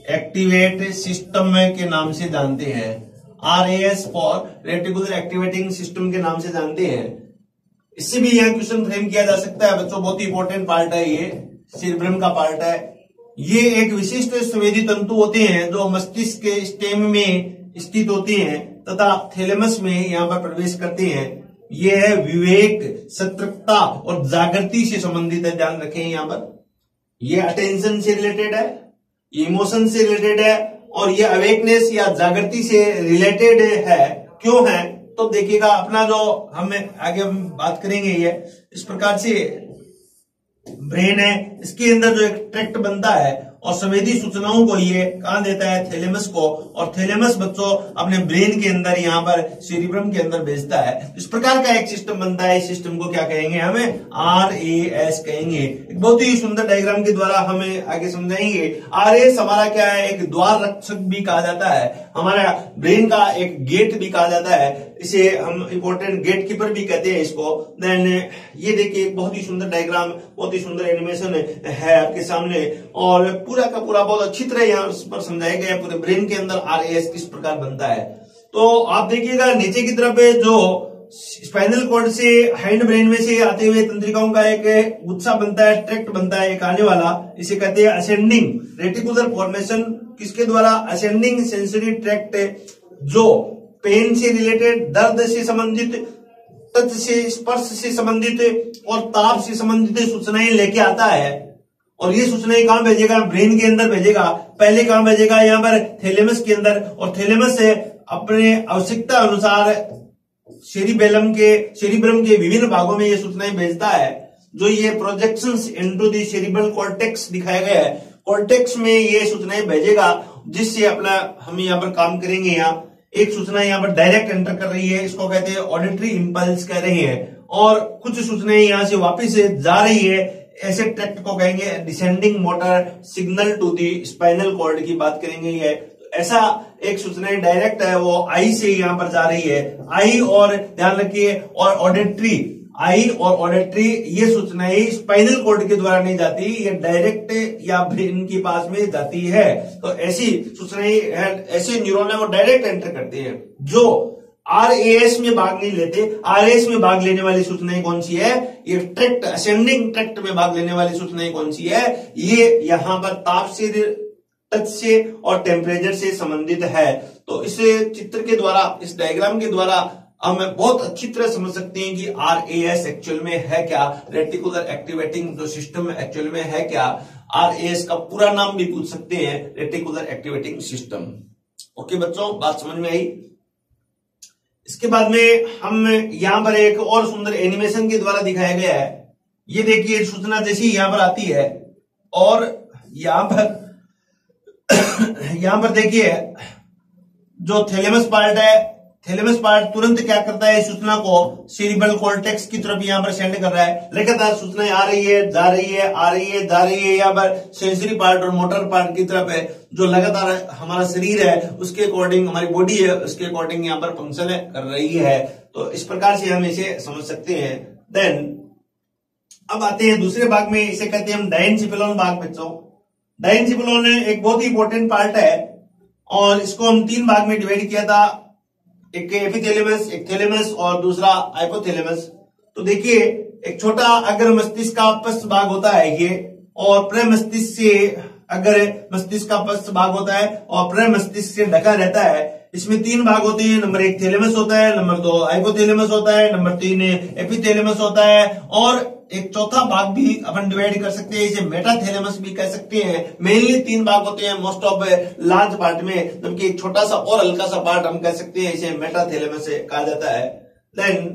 एक्टिवेट सिस्टम के नाम से जानते हैं। RAS for reticular activating system के नाम से जानते हैं। इससे भी यह क्वेश्चन फ्रेम किया जा सकता है बच्चों, बहुत ही इंपॉर्टेंट पार्ट है ये, सेरिब्रम का पार्ट है। ये एक विशिष्ट संवेदी तंतु होते हैं जो मस्तिष्क के स्टेम में स्थित होते हैं तथा थैलेमस में यहां पर प्रवेश करते हैं। ये है विवेक, सतर्कता और जागृति से संबंधित है, ध्यान रखें यहां पर। ये अटेंशन से रिलेटेड है, इमोशन से रिलेटेड है, और ये अवेकनेस या जागृति से रिलेटेड है। क्यों है? तो देखिएगा अपना जो हमें आगे हम बात करेंगे, ये इस प्रकार से ब्रेन है, इसके अंदर जो एक ट्रैक्ट बनता है और संवेदी सूचनाओं को ये कहां देता है? थैलेमस को, और थैलेमस बच्चों अपने ब्रेन के अंदर यहां पर सेरिब्रम के अंदर भेजता है। इस प्रकार का एक सिस्टम बनता है, इस सिस्टम को क्या कहेंगे? हमें RAS कहेंगे। एक बहुत ही सुंदर डायग्राम के द्वारा हमें आगे समझाएंगे। RAS हमारा क्या है? एक द्वार रक्षक भी कहा जाता है, हमारा ब्रेन का एक गेट भी कहा जाता है, इसे हम इंपॉर्टेंट गेट कीपर भी कहते हैं इसको। देन ये देखिए बहुत ही सुंदर डायग्राम, बहुत ही सुंदर एनिमेशन है आपके सामने, और पूरा का पूरा बहुत अच्छी तरह यहाँ पर समझाया गया है पूरे ब्रेन के अंदर RAS किस प्रकार बनता है। तो आप देखिएगा नीचे की तरफ जो स्पाइनल कॉर्ड से हैंड ब्रेन में से आते हुए तंत्रिकाओं का एक गुच्छा बनता है, ट्रैक्ट बनता है एक आने वाला, इसे कहते हैं असेंडिंग रेटिकुलर फॉर्मेशन। किसके द्वारा? असेंडिंग सेंसरी ट्रैक्ट, जो पेन से रिलेटेड, दर्द से संबंधित, टच से, स्पर्श से संबंधित और ताप से संबंधित सूचनाएं लेके आता है। और ये सूचनाएं कहां भेजेगा? ब्रेन के अंदर भेजेगा। पहले कहां भेजेगा? यहां पर थैलेमस के अंदर, और थैलेमस से अपने आवश्यकता अनुसार सेरिब्रम के विभिन्न भागों में ये सूचनाएं भेजता है। जो ये projections into the cerebral cortex दिखाया गया है, कॉर्टेक्स में ये सूचनाएं भेजेगा, जिससे अपना हम यहाँ पर काम करेंगे। यहाँ एक सूचना यहाँ पर डायरेक्ट एंटर कर रही है, इसको कहते हैं ऑडिटरी इंपल्स कह रहे हैं, और कुछ सूचनाएं यहां से वापस जा रही है, ऐसे ट्रैक्ट को कहेंगे descending motor signal to the spinal cord की बात करेंगे। ये तो ऐसा एक सूचनाएं डायरेक्ट है वो आई से यहां पर जा रही है, आई, और ध्यान रखिए, और ऑडिटरी, आई और ऑडिटरी ये सूचनाएं स्पाइनल कॉर्ड के द्वारा नहीं जाती, ये डायरेक्ट या ब्रेन के पास में जाती है। तो ऐसी सूचनाएं, ऐसे न्यूरॉन है वो डायरेक्ट एंटर करते हैं, जो RAS में भाग नहीं लेते। RAS में भाग लेने वाली सूचनाएं कौन सी है? ये ट्रैक्ट, असेंडिंग ट्रैक्ट में भाग लेने वाली सूचनाएं कौन सी है? ये यहां पर ताप से, टच से और टेम्परेचर से संबंधित है। तो इस चित्र के द्वारा, इस डायग्राम के द्वारा हम बहुत अच्छी तरह समझ सकते हैं कि RAS एक्चुअल में है क्या, रेटिकुलर एक्टिवेटिंग जो सिस्टम एक्चुअल में है क्या। RAS का पूरा नाम भी पूछ सकते हैं, रेटिकुलर एक्टिवेटिंग सिस्टम। ओके बच्चों, बात समझ में आई? इसके बाद में हम यहाँ पर एक और सुंदर एनिमेशन के द्वारा दिखाया गया है। ये देखिए सूचना जैसी यहाँ पर आती है और यहाँ पर देखिए जो थैलेमस पार्ट है, थैलेमस पार्ट तुरंत क्या करता है, सूचना को सेरिब्रल कॉर्टेक्स की तरफ यहाँ पर सेंड कर रहा है। लगातार सूचनाएं आ रही है, जा रही है, आ रही है, जा रही है। यहाँ पर सेंसरी पार्ट और मोटर पार्ट की तरफ है, जो लगातार हमारा शरीर है उसके अकॉर्डिंग, हमारी बॉडी है उसके अकॉर्डिंग यहाँ पर फंक्शन कर रही है। तो इस प्रकार से हम इसे समझ सकते हैं। देन अब आते हैं दूसरे भाग में, इसे कहते हैं हम डायनसिफेलॉन भाग। बच्चों डायनसिफेलॉन एक बहुत ही इंपॉर्टेंट पार्ट है और इसको हम 3 भाग में डिवाइड किया था, एक एपिथैलेमस, एक थैलेमस और दूसरा हाइपोथैलेमस। तो देखिए एक छोटा अगर मस्तिष्क का पश्च भाग होता है ये, और प्रमस्तिष्क से अगर मस्तिष्क का पश्च भाग होता है और प्रमस्तिष्क से ढका रहता है। इसमें 3 भाग होते हैं, नंबर 1 थैलेमस होता है, नंबर 2 हाइपोथैलेमस होता है, नंबर 3 एपिथैलेमस होता है। और एक चौथा भाग भी अपन डिवाइड कर सकते हैं, इसे मेटाथैलेमस भी कह सकते हैं। मेनली 3 भाग होते हैं मोस्ट ऑफ लार्ज पार्ट में, जबकि एक छोटा सा और हल्का सा पार्ट हम कह सकते हैं इसे मेटाथैलेमस कहा जाता है। देन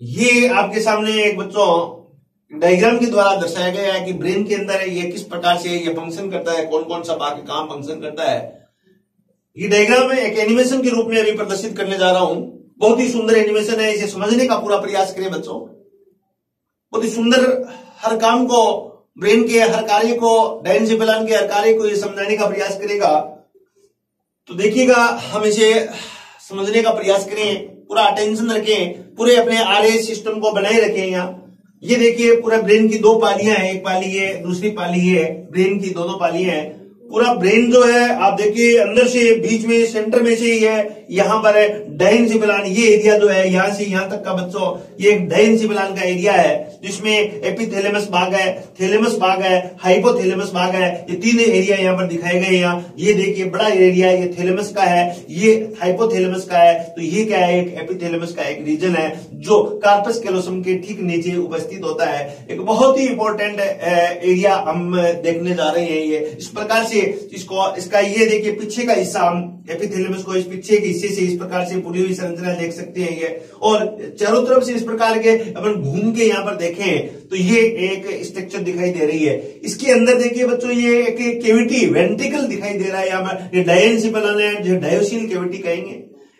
ये आपके सामने एक बच्चों डायग्राम के द्वारा दर्शाया गया है कि ब्रेन के अंदर ये किस प्रकार से ये फंक्शन करता है, कौन कौन सा भाग कहां फंक्शन करता है। ये डायग्राम में एक एनिमेशन के रूप में अभी प्रदर्शित करने जा रहा हूं। बहुत ही सुंदर एनिमेशन है, इसे समझने का पूरा प्रयास करें बच्चों। बहुत ही सुंदर, हर काम को, ब्रेन के हर कार्य को, डायनसिफेलॉन के हर कार्य को ये समझाने का प्रयास करेगा। तो देखिएगा, हम इसे समझने का प्रयास करें, पूरा अटेंशन रखें, पूरे अपने आरएस सिस्टम को बनाए रखें। यहाँ ये देखिए पूरा ब्रेन की 2 पालियां हैं, एक पाली है, दूसरी पाली है, ब्रेन की 2 पालियां हैं। पूरा ब्रेन जो है आप देखिए अंदर से, बीच में, सेंटर में से ही है, यहाँ पर है डायनसिफेलॉन। ये एरिया जो है यहां से यहां तक का बच्चों, ये डायनसिफेलॉन का एरिया है, जिसमें एपिथैलेमस भाग है, थैलेमस भाग है, हाइपोथैलेमस भाग है। ये 3 एरिया यहाँ पर दिखाए गए। यहाँ ये देखिए बड़ा एरिया ये थैलेमस का है, ये हाइपोथैलेमस का है। तो ये क्या है, एक एपिथैलेमस का एक रीजन है जो कार्पस कैलोसम के ठीक नीचे उपस्थित होता है। एक बहुत ही इंपॉर्टेंट एरिया हम देखने जा रहे हैं। ये इस प्रकार से इसका ये देखिए पीछे का हिस्सा, हम एपिथैलेमस को इस पीछे के हिस्से से इस प्रकार से पूरी हुई संरचना देख सकते हैं ये। और चारों तरफ से इस प्रकार के अपन घूम के यहाँ पर देखें तो ये एक स्ट्रक्चर दिखाई दे रही है। इसके अंदर देखिए बच्चों ये एक कैविटी, वेंट्रिकल दिखाई दे रहा है यहाँ पर। ये डायनसिफेलॉन है, जो डायोसिल कैविटी कहेंगे।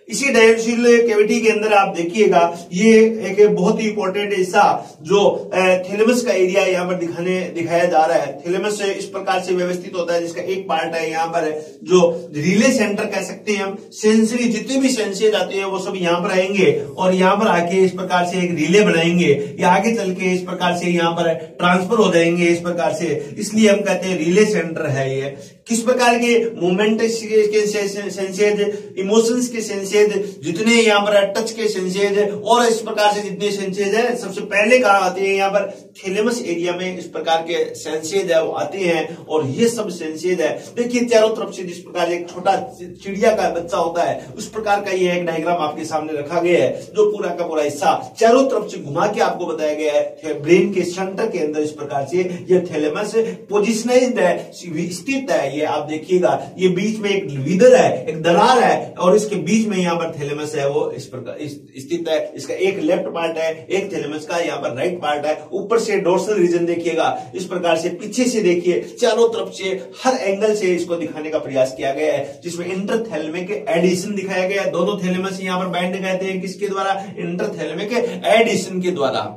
इसी डायोसिल कैविटी के अंदर आप देखिएगा ये एक बहुत ही इंपॉर्टेंट हिस्सा जो थैलेमस का एरिया यहाँ पर दिखाया जा रहा है। थैलेमस इस प्रकार से व्यवस्थित होता है, जिसका एक पार्ट है यहाँ पर जो रिले सेंटर कह सकते हैं हम। सेंसरी जितने भी सेंसेज आते हैं वो सब यहाँ पर आएंगे और यहाँ पर आके इस प्रकार से एक रिले बनाएंगे, या आगे चल के इस प्रकार से यहाँ पर ट्रांसफर हो जाएंगे इस प्रकार से। इसलिए हम कहते हैं रिले सेंटर है ये। किस प्रकार के मूवमेंट के सेंसेज, इमोशंस के सेंसेज, जितने यहाँ पर टच के सेंसेज और इस प्रकार से जितने सेंसेज है, सबसे पहले कहाँ आते हैं, यहाँ पर थैलेमस एरिया में इस प्रकार के सेंसेज है वो आते हैं। और ये सब सेंसेज है देखिए चारों तरफ से, जिस प्रकार एक छोटा चिड़िया का बच्चा होता है उस प्रकार का ये एक डायग्राम आपके सामने रखा गया है, जो पूरा का पूरा हिस्सा चारों तरफ से घुमा के आपको बताया गया है। ब्रेन के सेंटर के अंदर इस प्रकार से ये थैलेमस पोजिशनाइज्ड है, स्थित है। ये आप देखिएगा, ये बीच में एक विदर है, एक दरार है, और इसके बीच में यहाँ पर थैलेमस है वो इस प्रकार स्थित है। इसका एक लेफ्ट पार्ट है, एक थैलेमस का यहाँ पर राइट पार्ट है। ऊपर से डोर्सल रीजन देखिएगा इस प्रकार से, पीछे से देखिए चारों तरफ से हर एंगल से इसको दिखाने का प्रयास किया गया है, जिसमें इंटरथैलेमिक एडिशन दिखाया गया है। दोनों थैलेमस यहाँ पर बाइंड कहते हैं किसके द्वारा, इंटरथैलेमिक एडिशन के द्वारा।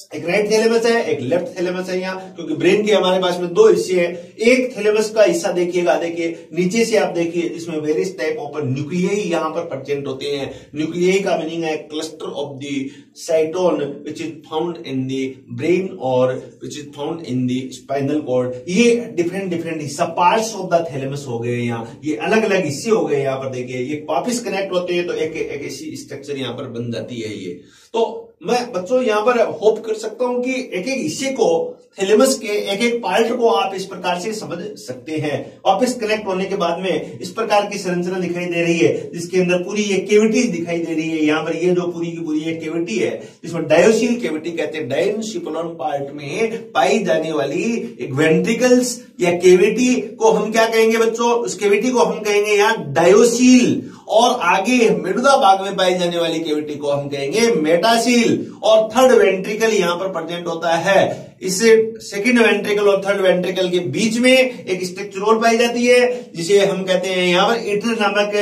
एक राइट थैलेमस है, एक लेफ्ट थैलेमस है यहाँ, क्योंकि ब्रेन के हमारे पास में 2 हिस्से हैं। एक थैलेमस का हिस्सा देखिएगा, देखिए नीचे से आप देखिए, जिसमें वेरियस टाइप ऑफ न्यूक्लियाई यहाँ पर प्रेजेंट होते हैं। न्यूक्लियाई का मीनिंग है cluster of the cyton which is found in the brain और which is found in the spinal cord. ये डिफरेंट हिस्सा, पार्ट्स ऑफ द थैलेमस हो गए यहाँ, ये अलग अलग हिस्से हो गए यहाँ पर। देखिए ये वापिस कनेक्ट होते हैं तो एक ऐसी स्ट्रक्चर यहाँ पर बन जाती है ये। तो मैं बच्चों यहाँ पर होप कर सकता हूं कि एक एक हिस्से को, थैलेमस के एक एक पार्ट को आप इस प्रकार से समझ सकते हैं। वापस कनेक्ट होने के बाद में इस प्रकार की संरचना दिखाई दे रही है, जिसके अंदर पूरी ये कैविटीज दिखाई दे रही है। यहाँ पर ये जो पूरी की पूरी ये कैविटी है, जिसमें डायोसिल कैविटी कहते हैं। डायनसिफेलॉन पार्ट में पाई जाने वाली एक वेंट्रिकल्स या कैविटी को हम क्या कहेंगे बच्चों, उस कैविटी को हम कहेंगे यहाँ डायोसिल। और आगे मेडुला भाग में पाई जाने वाली कैविटी को हम कहेंगे मेटासील। और थर्ड वेंट्रिकल यहां पर प्रेजेंट होता है। इससे सेकंड वेंट्रिकल और थर्ड वेंट्रिकल के बीच में एक स्ट्रक्चर पाई जाती है जिसे हम कहते हैं यहां पर इटर नामक।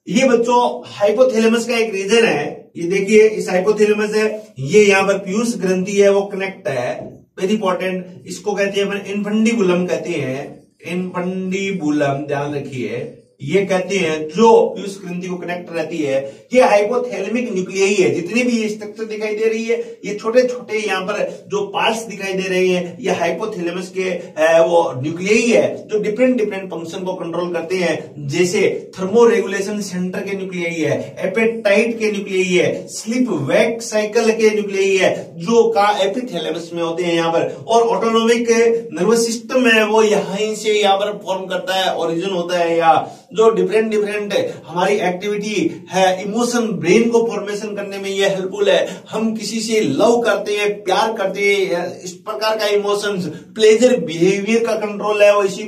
ये बच्चों हाइपोथैलेमस का एक रीजन है। ये देखिए इस हाइपोथैलेमस है, ये यहां पर पीयूष ग्रंथि है वो कनेक्ट है, वेरी इंपॉर्टेंट। इसको कहते हैं इनफंडिबुलम कहते हैं, इनफंडिबुलम ध्यान रखिए, ये कहते हैं जो पीयूष ग्रंथि को कनेक्ट रहती है। ये हाइपोथैलेमिक न्यूक्लियाई है। जितनी भी ये स्ट्रक्चर दिखाई दे रही है, ये छोटे छोटे यहाँ पर जो पार्ट्स दिखाई दे रहे हैं, ये हाइपोथैलेमस के वो न्यूक्लियाई है जो डिफरेंट डिफरेंट फंक्शन को कंट्रोल करते हैं। जैसे थर्मो रेगुलेशन सेंटर के न्यूक्लियाई है, एपेटाइट के न्यूक्लियाई है, स्लीप वेक साइकिल के न्यूक्लियाई है जो का एपिथैलेमस में होते हैं यहाँ पर। और ऑटोनोमिक नर्वस सिस्टम है वो यहीं से यहाँ पर फॉर्म करता है, ओरिजिन होता है। या जो डिफरेंट डिफरेंट हमारी एक्टिविटी है, इमोशन ब्रेन को फॉर्मेशन करने में ये हेल्पफुल है। हम किसी से लव करते हैं, प्यार करते हैं, इस प्रकार का इमोशंस, प्लेजर बिहेवियर का कंट्रोल है वो इसी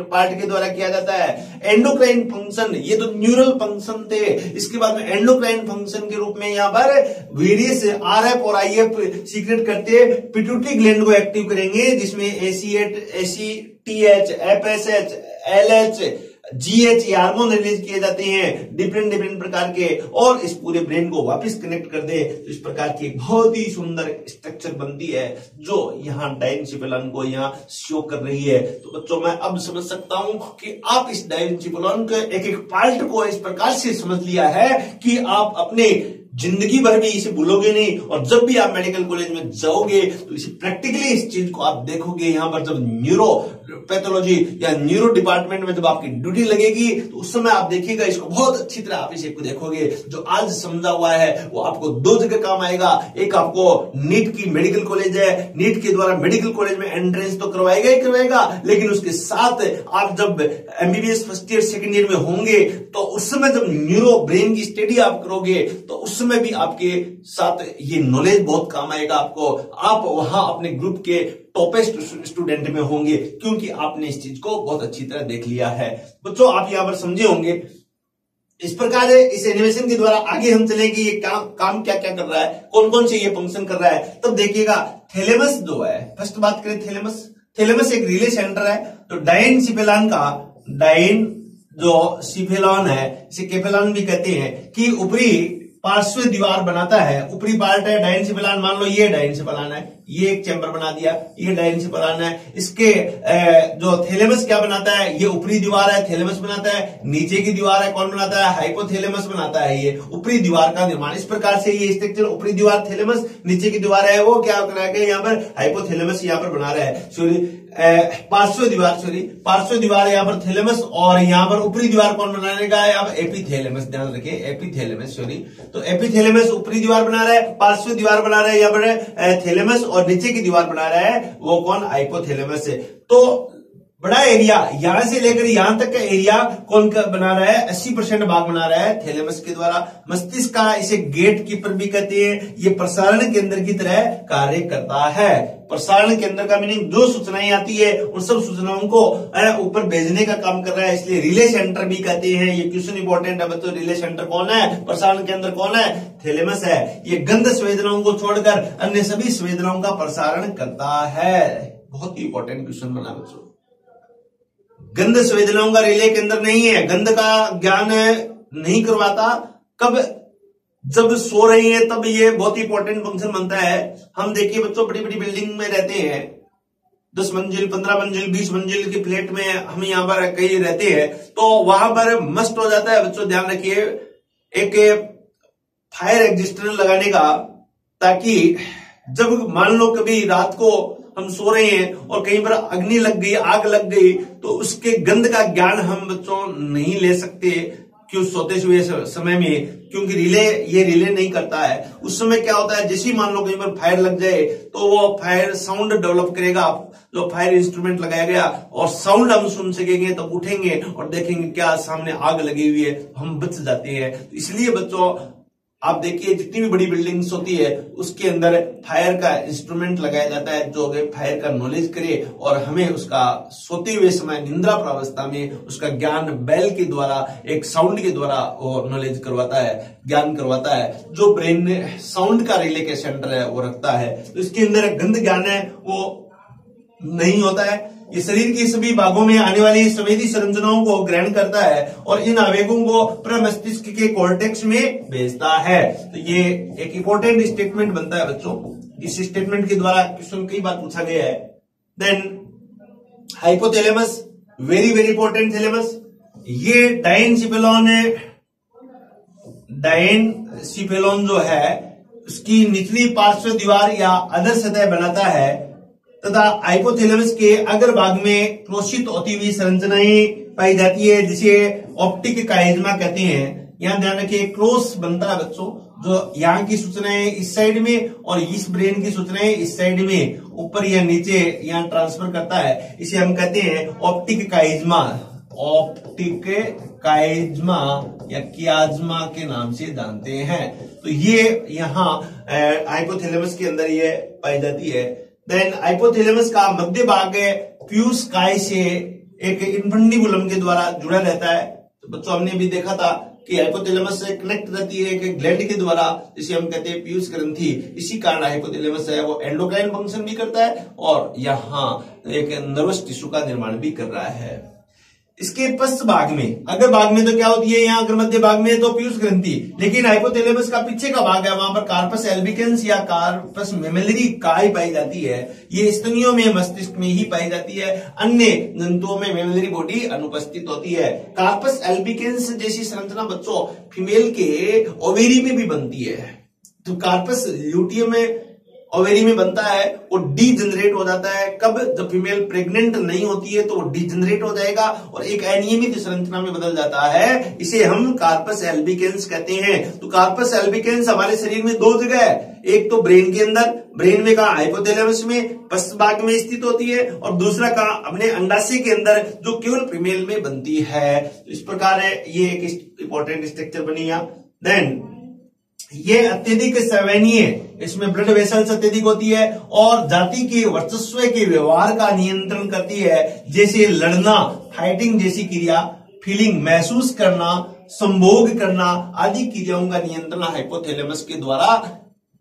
पार्ट के द्वारा किया जाता है। एंडोक्राइन फंक्शन, ये तो न्यूरल फंक्शन थे। इसके बाद में एंडोक्राइन फंक्शन के रूप में यहाँ पर वेरियस आरएफ और आईएफ सीक्रेट करते पिट्यूटरी ग्लैंड को एक्टिव करेंगे, जिसमें ACTH, FSH, LH, GH hormone release किए जाते हैं डिफरेंट डिफरेंट प्रकार के, और इस पूरे ब्रेन को वापस कनेक्ट कर दे। तो इस प्रकार की एक बहुत ही सुंदर स्ट्रक्चर बनती है जो यहाँ डायनसिफेलॉन को यहाँ शो कर रही है। तो बच्चों मैं अब समझ सकता हूं कि आप इस डायनसिफेलॉन के एक एक पार्ट को इस प्रकार से समझ लिया है कि आप अपने जिंदगी भर भी इसे भूलोगे नहीं। और जब भी आप मेडिकल कॉलेज में जाओगे तो इसे प्रैक्टिकली इस चीज को आप देखोगे। यहां पर जब न्यूरो पैथोलॉजी या न्यूरो डिपार्टमेंट में जब आपकी ड्यूटी लगेगी तो उस समय आप देखिएगा इसको बहुत अच्छी तरह आप इसे देखोगे। जो आज समझा हुआ है वो आपको दो जगह काम आएगा। एक आपको नीट की मेडिकल कॉलेज है, नीट के द्वारा मेडिकल कॉलेज में एंट्रेंस तो करवाएगा ही करवाएगा, लेकिन उसके साथ आप जब MBBS first year second year में होंगे तो उस समय जब न्यूरो ब्रेन की स्टडी आप करोगे तो उस समय भी आपके साथ ये नॉलेज बहुत काम आएगा आपको। आप वहां अपने ग्रुप के टॉपेस्ट स्टूडेंट में होंगे क्योंकि आपने इस चीज को बहुत अच्छी तरह देख लिया है। बच्चों आप यहां पर समझे होंगे। इस प्रकार इस एनिमेशन के द्वारा आगे हम चलेंगे ये काम क्या क्या कर रहा है, कौन कौन से ये फंक्शन कर रहा है। तब देखिएगा थैलेमस जो है, फर्स्ट बात करें थैलेमस एक रिले सेंटर है। तो डायनसिफेलॉन का डायन जो सिफेलॉन है, इसे केफेलॉन भी कहते हैं, कि ऊपरी पार्श्व दीवार बनाता है। ऊपरी पार्ट है डायनसिफेलॉन, मान लो ये डायनसिफेलॉन है, ये एक चैम्बर बना दिया, ये डायनसिफेलॉन है। इसके जो थैलेमस क्या बनाता है, ये ऊपरी दीवार है, थैलेमस बनाता है। नीचे की दीवार है, कौन बनाता है, हाइपोथैलेमस बनाता है। ये ऊपरी दीवार का निर्माण इस प्रकार से ये स्ट्रक्चर, ऊपरी दीवार थैलेमस, नीचे की दीवार है वो क्या कराएगा यहाँ पर हाइपोथैलेमस यहाँ पर बना रहा है। सॉरी पार्श्व दीवार यहाँ पर थैलेमस, और यहाँ पर ऊपरी दीवार कौन बनाएगा, यहाँ पर एपिथैलेमस, ध्यान रखिए एपिथैलेमस, सॉरी। तो एपिथैलेमस ऊपरी दीवार बना रहा है, पार्श्व दीवार बना रहा है यहाँ पर थैलेमस, और नीचे की दीवार बना रहा है वो कौन, हाइपोथैलेमस है। तो बड़ा एरिया यहां से लेकर यहां तक का एरिया कौन का बना रहा है, 80% भाग बना रहा है थैलेमस के द्वारा। मस्तिष्क का इसे गेट कीपर भी कहते हैं। ये प्रसारण केंद्र की तरह कार्य करता है। प्रसारण केंद्र का मीनिंग जो सूचनाएं आती है उन सब सूचनाओं को ऊपर भेजने का काम कर रहा है, इसलिए रिले सेंटर भी कहते हैं। ये क्वेश्चन इंपॉर्टेंट है बच्चों, रिले सेंटर कौन है, प्रसारण केंद्र कौन है, थैलेमस है। ये गंध संवेदनाओं को छोड़कर अन्य सभी संवेदनाओं का प्रसारण करता है। बहुत ही इंपॉर्टेंट क्वेश्चन बना बच्चों। गंध संवेदनाओं का रिले केंद्र नहीं है, गंध का ज्ञान नहीं करवाता। कब, जब सो रही है तब ये बहुत ही इंपॉर्टेंट फंक्शन बनता है। हम देखिए बच्चों बड़ी बड़ी बिल्डिंग में रहते हैं, 10 मंजिल 15 मंजिल 20 मंजिल की फ्लैट में हम यहाँ पर कहीं रहते हैं, तो वहां पर मस्ट हो जाता है बच्चों, ध्यान रखिए, एक फायर एग्जिस्टर लगाने का, ताकि जब मान लो कभी रात को हम सो रहे हैं और कहीं पर अग्नि लग गई, आग लग गई, तो उसके गंध का ज्ञान हम बच्चों नहीं ले सकते क्यों, सोते हुए समय में, क्योंकि ये रिले नहीं करता है। उस समय क्या होता है, जैसे ही मान लो कहीं पर फायर लग जाए तो वो फायर साउंड डेवलप करेगा, जो फायर इंस्ट्रूमेंट लगाया गया, और साउंड हम सुन सकेंगे, तब उठेंगे और देखेंगे क्या सामने आग लगी हुई है, हम बच जाते हैं। इसलिए बच्चों आप देखिए जितनी भी बड़ी बिल्डिंग्स होती है उसके अंदर फायर का इंस्ट्रूमेंट लगाया जाता है, जो फायर का नॉलेज करे और हमें उसका सोते हुए समय निंद्रा प्रावस्था में उसका ज्ञान बेल के द्वारा, एक साउंड के द्वारा वो नॉलेज करवाता है, ज्ञान करवाता है, जो ब्रेन साउंड का रिले के सेंटर है वो रखता है। तो इसके अंदर गंध ज्ञान है वो नहीं होता है। ये शरीर के सभी भागों में आने वाली संवेदी संरचनाओं को ग्रहण करता है और इन आवेगों को प्रमस्तिष्क के कॉर्टेक्स में भेजता है। तो ये एक इंपॉर्टेंट स्टेटमेंट बनता है बच्चों। इस स्टेटमेंट के द्वारा क्वेश्चन कई बार पूछा गया है। Then hypothalamus, very very important thalamus. ये डायनसिफेलॉन जो है उसकी निचली पार्श्व दीवार या अधर सतह बनाता है तथा हाइपोथैलेमस के अग्र भाग में क्रोशित होती हुई संरचनाएं पाई जाती है जिसे ऑप्टिक काइज्मा कहते हैं। यहां ध्यान रखिए क्रॉस बनता है बच्चों, जो यहाँ की सूचनाएं इस साइड में और इस ब्रेन की सूचनाएं इस साइड में ऊपर या नीचे यहाँ ट्रांसफर करता है। इसे हम कहते हैं ऑप्टिक काइज्मा, ऑप्टिक काइज्मा या कियाज्मा के नाम से जानते हैं। तो ये यहाँ हाइपोथैलेमस के अंदर ये पाई जाती है। देन हाइपोथैलेमस का मध्य भाग पीयूष काय से एक इन्फंडिबुलम के द्वारा जुड़ा रहता है। तो बच्चों हमने भी देखा था कि हाइपोथैलेमस से कनेक्ट रहती है एक ग्लैंड के द्वारा, जिसे हम कहते हैं पीयूष ग्रंथि। इसी कारण हाइपोथैलेमस है वो एंडोक्राइन फंक्शन भी करता है और यहाँ एक नर्वस टिश्यू का निर्माण भी कर रहा है। इसके पश्च भाग में, अगर भाग में तो क्या होती है, यहाँ अगर मध्य भाग में तो पीयूष ग्रंथि, लेकिन हाइपोथैलेमस का पीछे का भाग है वहां पर कार्पस एल्बिकेंस या कार्पस मेमेलरी काय पाई जाती है। ये स्तनियों में, मस्तिष्क में ही पाई जाती है, अन्य जंतुओं में मेमेलरी बॉडी अनुपस्थित होती है। कार्पस एल्बिकेंस जैसी संरचना बच्चों फीमेल के ओवेरी में भी बनती है। तो कार्पस ल्यूटियम में ओवेरी में बनता है, वो डीजनरेट हो जाता है। कब? जब फीमेल प्रेग्नेंट नहीं होती है तो वो डीजनरेट हो जाएगा और एक अनियमित संरचना में बदल जाता है। इसे हम कार्पस एल्बिकेंस कहते हैं। तो कार्पस एल्बिकेंस हमारे शरीर में दो जगह है, एक तो ब्रेन के अंदर, ब्रेन में कहा हाइपोथैलेमस में पश्च भाग में स्थित होती है, और दूसरा कहा अपने अंडाशय के अंदर जो केवल फीमेल में बनती है। तो इस प्रकार ये एक इंपॉर्टेंट स्ट्रक्चर बनी है। देन ये अत्यधिक संवहनीय, इसमें ब्लड वेसल्स अत्यधिक होती है और जाति के वर्चस्व के व्यवहार का नियंत्रण करती है, जैसे लड़ना, फाइटिंग जैसी क्रिया, फीलिंग महसूस करना, संभोग करना आदि क्रियाओं का नियंत्रण हाइपोथैलेमस के द्वारा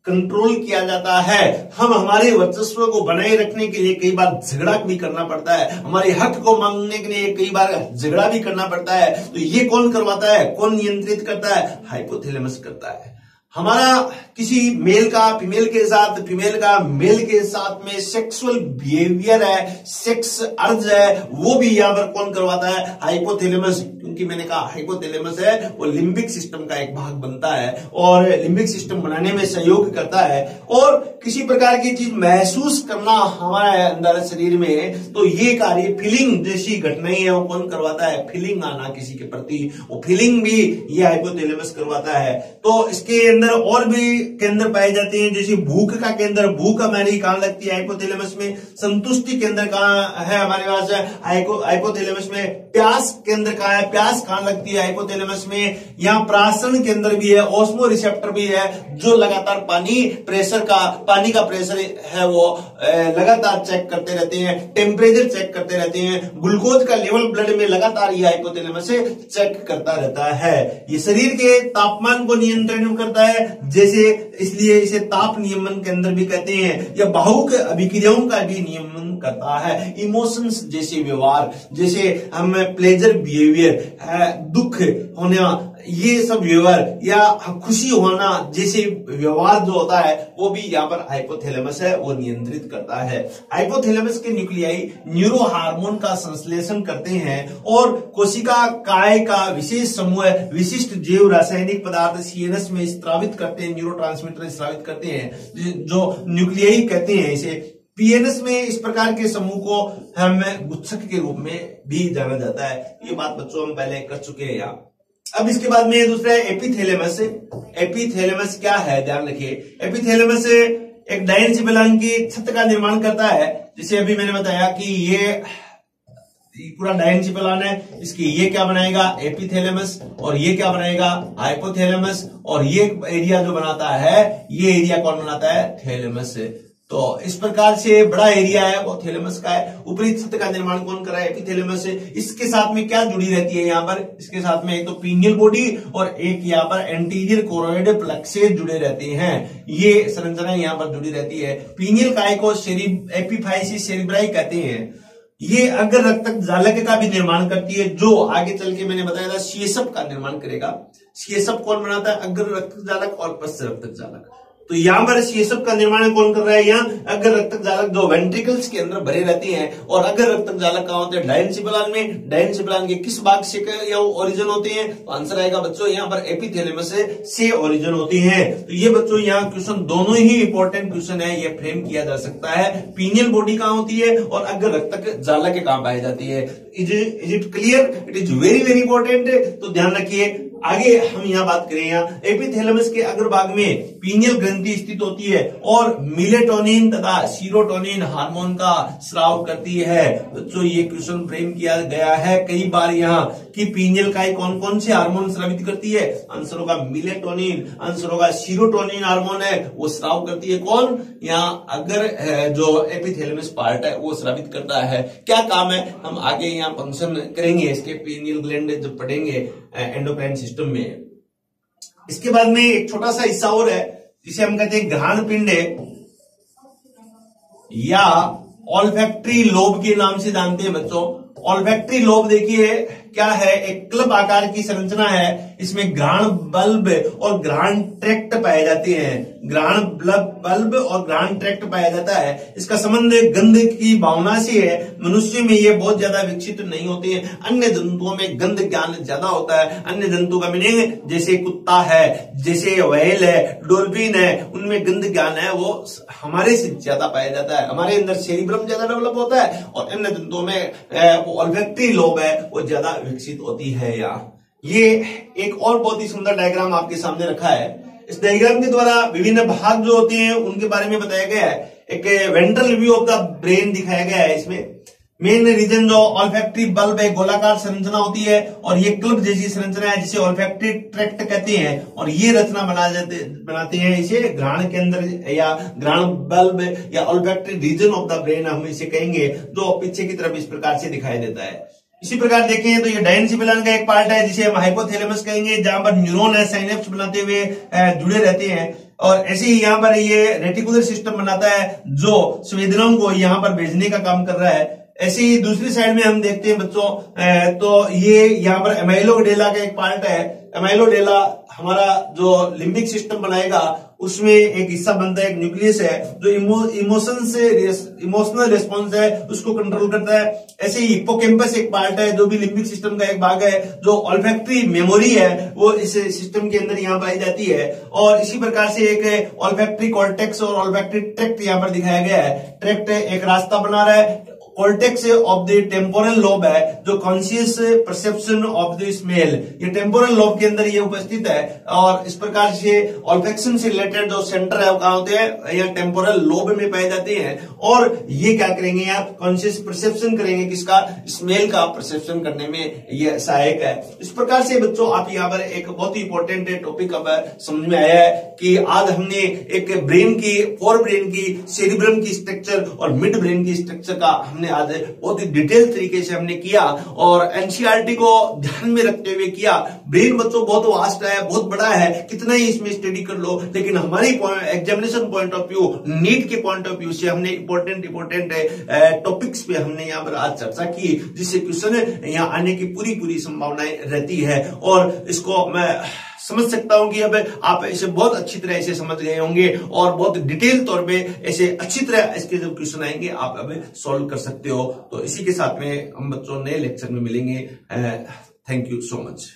कंट्रोल किया जाता है। हम हमारे वर्चस्व को बनाए रखने के लिए कई बार झगड़ा भी करना पड़ता है, हमारे हक को मांगने के लिए कई बार झगड़ा भी करना पड़ता है। तो ये कौन करवाता है, कौन नियंत्रित करता है? हाइपोथैलेमस करता है। हमारा किसी मेल का फीमेल के साथ, फीमेल का मेल के साथ में सेक्सुअल बिहेवियर है, सेक्स अर्ज है, वो भी यहां पर कौन करवाता है? हाइपोथैलेमस। क्योंकि मैंने कहा हाइपोथैलेमस है वो लिम्बिक सिस्टम का एक भाग बनता है और लिम्बिक सिस्टम बनाने में सहयोग करता है। और किसी प्रकार की चीज महसूस करना हमारे अंदर शरीर में, तो ये कार्य फीलिंग जैसी घटनाएं है वो कौन करवाता है? फीलिंग आना किसी के प्रति, वो फीलिंग भी ये हाइपोथैलेमस करवाता है। तो इसके अंदर और भी केंद्र पाए जाते हैं, जैसे भूख का केंद्र, भूख हमारी कहां लगती है? हाइपोथैलेमस में। संतुष्टि केंद्र कहां है हमारे पास? हाइपोथैलेमस में। प्यास केंद्र कहां है? प्यास कहां लगती है? हाइपोथैलेमस में। यहाँ प्राशन केंद्र भी है, ऑस्मो रिसेप्टर भी है, जो लगातार पानी का प्रेशर है वो लगातार चेक करते रहते हैं, टेम्परेचर चेक करते रहते हैं, ग्लूकोज का लेवल ब्लड में लगातार ये हाइपोथैलेमस से चेक करता रहता है। ये शरीर के तापमान को नियंत्रण करता है, जैसे इसलिए इसे ताप नियमन केंद्र भी कहते हैं। यह भावुक अभिक्रियाओं का भी नियमन करता है। इमोशंस जैसे व्यवहार, जैसे हम प्लेजर बिहेवियर, दुख होना, ये सब व्यवहार या खुशी होना जैसे व्यवहार जो होता है वो भी यहाँ पर हाइपोथैलेमस है वो नियंत्रित करता है। हाइपोथैलेमस के न्यूक्लियाई न्यूरो हार्मोन का संश्लेषण करते हैं और कोशिका काय का विशेष समूह विशिष्ट जैव रासायनिक पदार्थ सीएनएस में स्रावित करते हैं, न्यूरोट्रांसमीटर स्रावित करते हैं, जो न्यूक्लियाई कहते हैं इसे। पीएनएस में इस प्रकार के समूह को हम गुच्छक के रूप में भी जाना जाता है। ये बात बच्चों हम पहले कर चुके हैं यहाँ। अब इसके बाद में दूसरा है एपिथैलेमस। एपिथैलेमस क्या है, ध्यान रखिए। एपिथैलेमस एक डायनसिफेलॉन की छत का निर्माण करता है, जिसे अभी मैंने बताया कि ये पूरा डायंसिफालन है, इसकी ये क्या बनाएगा एपिथैलेमस, और ये क्या बनाएगा हाइपोथैलेमस, और ये एरिया जो बनाता है ये एरिया कौन बनाता है थैलेमस। तो इस प्रकार से बड़ा एरिया है वो थैलेमस का है। ऊपरी सतह का निर्माण कौन कर रहा है एपिथैलेमस से। इसके साथ में क्या जुड़ी रहती है यहाँ पर, इसके साथ में एक तो पीनियल बॉडी और एक यहाँ पर एंटीरियर कोरोइड प्लेक्सेस जुड़े रहते हैं। ये संरचना यहाँ पर जुड़ी रहती है। पीनियल काय को एपिफाइसिस सेरेब्राई कहते हैं। ये अगर रक्तक जालक का भी निर्माण करती है, जो आगे चल के मैंने बताया था सीएसएफ का निर्माण करेगा। सीएसएफ कौन बनाता है अग्र रक्तक जालक और पश्च रक्तक जालक। तो यहां पर सीएसएफ का निर्माण कौन कर रहा है, यहाँ अग्र रक्तक जालक जो वेंट्रिकल्स के अंदर भरे रहते हैं, और अग्र रक्तक जालक कहां होते हैं डायंसिफालन में। डायंसिफालन के किस भाग से ओरिजिन होते हैं, तो आंसर आएगा बच्चों यहाँ पर एपिथैलेमस से ओरिजिन होती हैं। तो ये बच्चों यहाँ क्वेश्चन दोनों ही इंपॉर्टेंट क्वेश्चन है, ये फ्रेम किया जा सकता है। पीनियल बॉडी कहां होती है और अग्र रक्तक जालक कहां पाई जाती है। Is it clear, it is very very important. तो ध्यान रखिए। आगे हम यहाँ बात करें, यहाँ एपिथैलेमस के अग्रभाग में पीनियल ग्रंथि स्थित होती है और मिलेटोनिन तथा सीरोटोनिन हार्मोन का स्राव करती है। तो ये क्वेश्चन फ्रेम किया गया है कई बार यहाँ कि पीनियल काय कौन कौन से हार्मोन स्रावित करती है। आंसर होगा मिलेटोनिन, आंसर होगा सीरोटोनिन हार्मोन है वो स्राव करती है कौन, यहाँ अगर जो एपिथैलेमस पार्ट है वो स्रावित करता है। क्या काम है हम आगे यहाँ फंक्शन करेंगे इसके पीनियल ग्लैंड जब पढ़ेंगे एंडोक्राइन सिस्टम में। इसके बाद में एक छोटा सा हिस्सा और है जिसे हम कहते हैं घ्राण पिंड या ऑल्फैक्टरी लोब के नाम से जानते हैं बच्चों। ऑल्फैक्टरी लोब देखिए क्या है, एक क्लब आकार की संरचना है। इसमें घ्राण बल्ब और घ्राण ट्रैक्ट पाए जाते हैं। घ्राण बल्ब और घ्राण ट्रैक्ट पाया जाता है। इसका संबंध गंध की भावना से है। मनुष्य में ये बहुत ज्यादा विकसित नहीं होते हैं। अन्य जंतुओं में गंध ज्ञान ज्यादा होता है। अन्य जंतु का मीनिंग जैसे कुत्ता है, जैसे व्हेल है, डॉल्फिन है, उनमें गंध ज्ञान है वो हमारे से ज्यादा पाया जाता है। हमारे अंदर सेरिब्रम ज्यादा डेवलप होता है और अन्य जंतुओं में ऑल्फैक्टरी लोब है वो ज्यादा विकसित होती है। यहाँ ये एक और बहुत ही सुंदर डायग्राम आपके सामने रखा है। इस डायग्राम के द्वारा विभिन्न भाग जो होते हैं उनके बारे में बताया गया है। एक ventral view of the brain दिखाया गया है। इसमें मेन रीजन जो ऑल्फैक्टरी बल्ब है गोलाकार संरचना होती है और ये क्लब जैसी संरचना है जिसे ऑल्फैक्टरी ट्रैक्ट कहते हैं। और ये रचना बनाते हैं इसे घ्राण के अंदर या घ्राण बल्ब या olfactory region of the brain हम इसे कहेंगे, जो पीछे की तरफ इस प्रकार से दिखाई देता है। इसी प्रकार देखें तो ये डायंसिफालन का एक पार्ट है जिसे हम हाइपोथैलेमस कहेंगे, जहां पर न्यूरॉन है साइनेप्स बनाते हुए जुड़े रहते हैं। और ऐसे ही यहाँ पर ये रेटिकुलर सिस्टम बनाता है जो संवेदनाओं को यहाँ पर भेजने का काम कर रहा है। ऐसे ही दूसरी साइड में हम देखते हैं बच्चों तो ये यहाँ पर एमाइलोडेला का एक पार्ट है। एमाइलोडेला हमारा जो लिम्बिक सिस्टम बनाएगा उसमें एक हिस्सा बनता है, एक न्यूक्लियस है जो इमोशनल रिस्पॉन्स है उसको कंट्रोल करता है। ऐसे ही हिप्पोकैम्पस एक पार्ट है जो भी लिम्बिक सिस्टम का एक भाग है, जो ऑल्फैक्टरी मेमोरी है वो इस सिस्टम के अंदर यहाँ पाई जाती है। और इसी प्रकार से एक ऑल्फैक्टरी कॉर्टेक्स और ऑल्फैक्टरी ट्रैक्ट यहाँ पर दिखाया गया है। ट्रैक्ट एक रास्ता बना रहा है। Cortex of the temporal lobe है जो conscious perception of the smell, ये टेम्पोरल लोब के अंदर ये उपस्थित है। और इस प्रकार से ऑल्फैक्शन से रिलेटेड जो सेंटर है वो कहां होते हैं, या टेम्पोरल लोब में पाए जाते हैं। और ये क्या करेंगे, यहाँ कॉन्शियस परसेप्शन करेंगे, किसका, स्मेल का परसेप्शन करने में ये सहायक है। इस प्रकार से बच्चों आप यहाँ पर एक बहुत ही इंपॉर्टेंट टॉपिक अब समझ में आया है कि आज हमने एक ब्रेन की, फोर ब्रेन की, सेरिब्रम की स्ट्रक्चर और मिड ब्रेन की स्ट्रक्चर का हमने आज बहुत ही डिटेल तरीके से हमने किया और एनसीईआरटी को ध्यान में रखते हुए किया। ब्रेन बच्चों बहुत वास्ट है, बहुत बड़ा है, कितना ही इसमें स्टडी कर लो, लेकिन हमारी examination point of view, NEET के पॉइंट ऑफ व्यू से हमने इंपॉर्टेंट टॉपिक्स पे हमने यहाँ पर आज चर्चा की, जिससे क्वेश्चन यहाँ आने की पूरी संभावनाएं रहती है। और इसको मैं समझ सकता हूं कि अब आप इसे बहुत अच्छी तरह से समझ गए होंगे और बहुत डिटेल तौर पे ऐसे अच्छी तरह इसके जब क्वेश्चन आएंगे आप अब सॉल्व कर सकते हो। तो इसी के साथ में हम बच्चों नए लेक्चर में मिलेंगे। Thank you so much.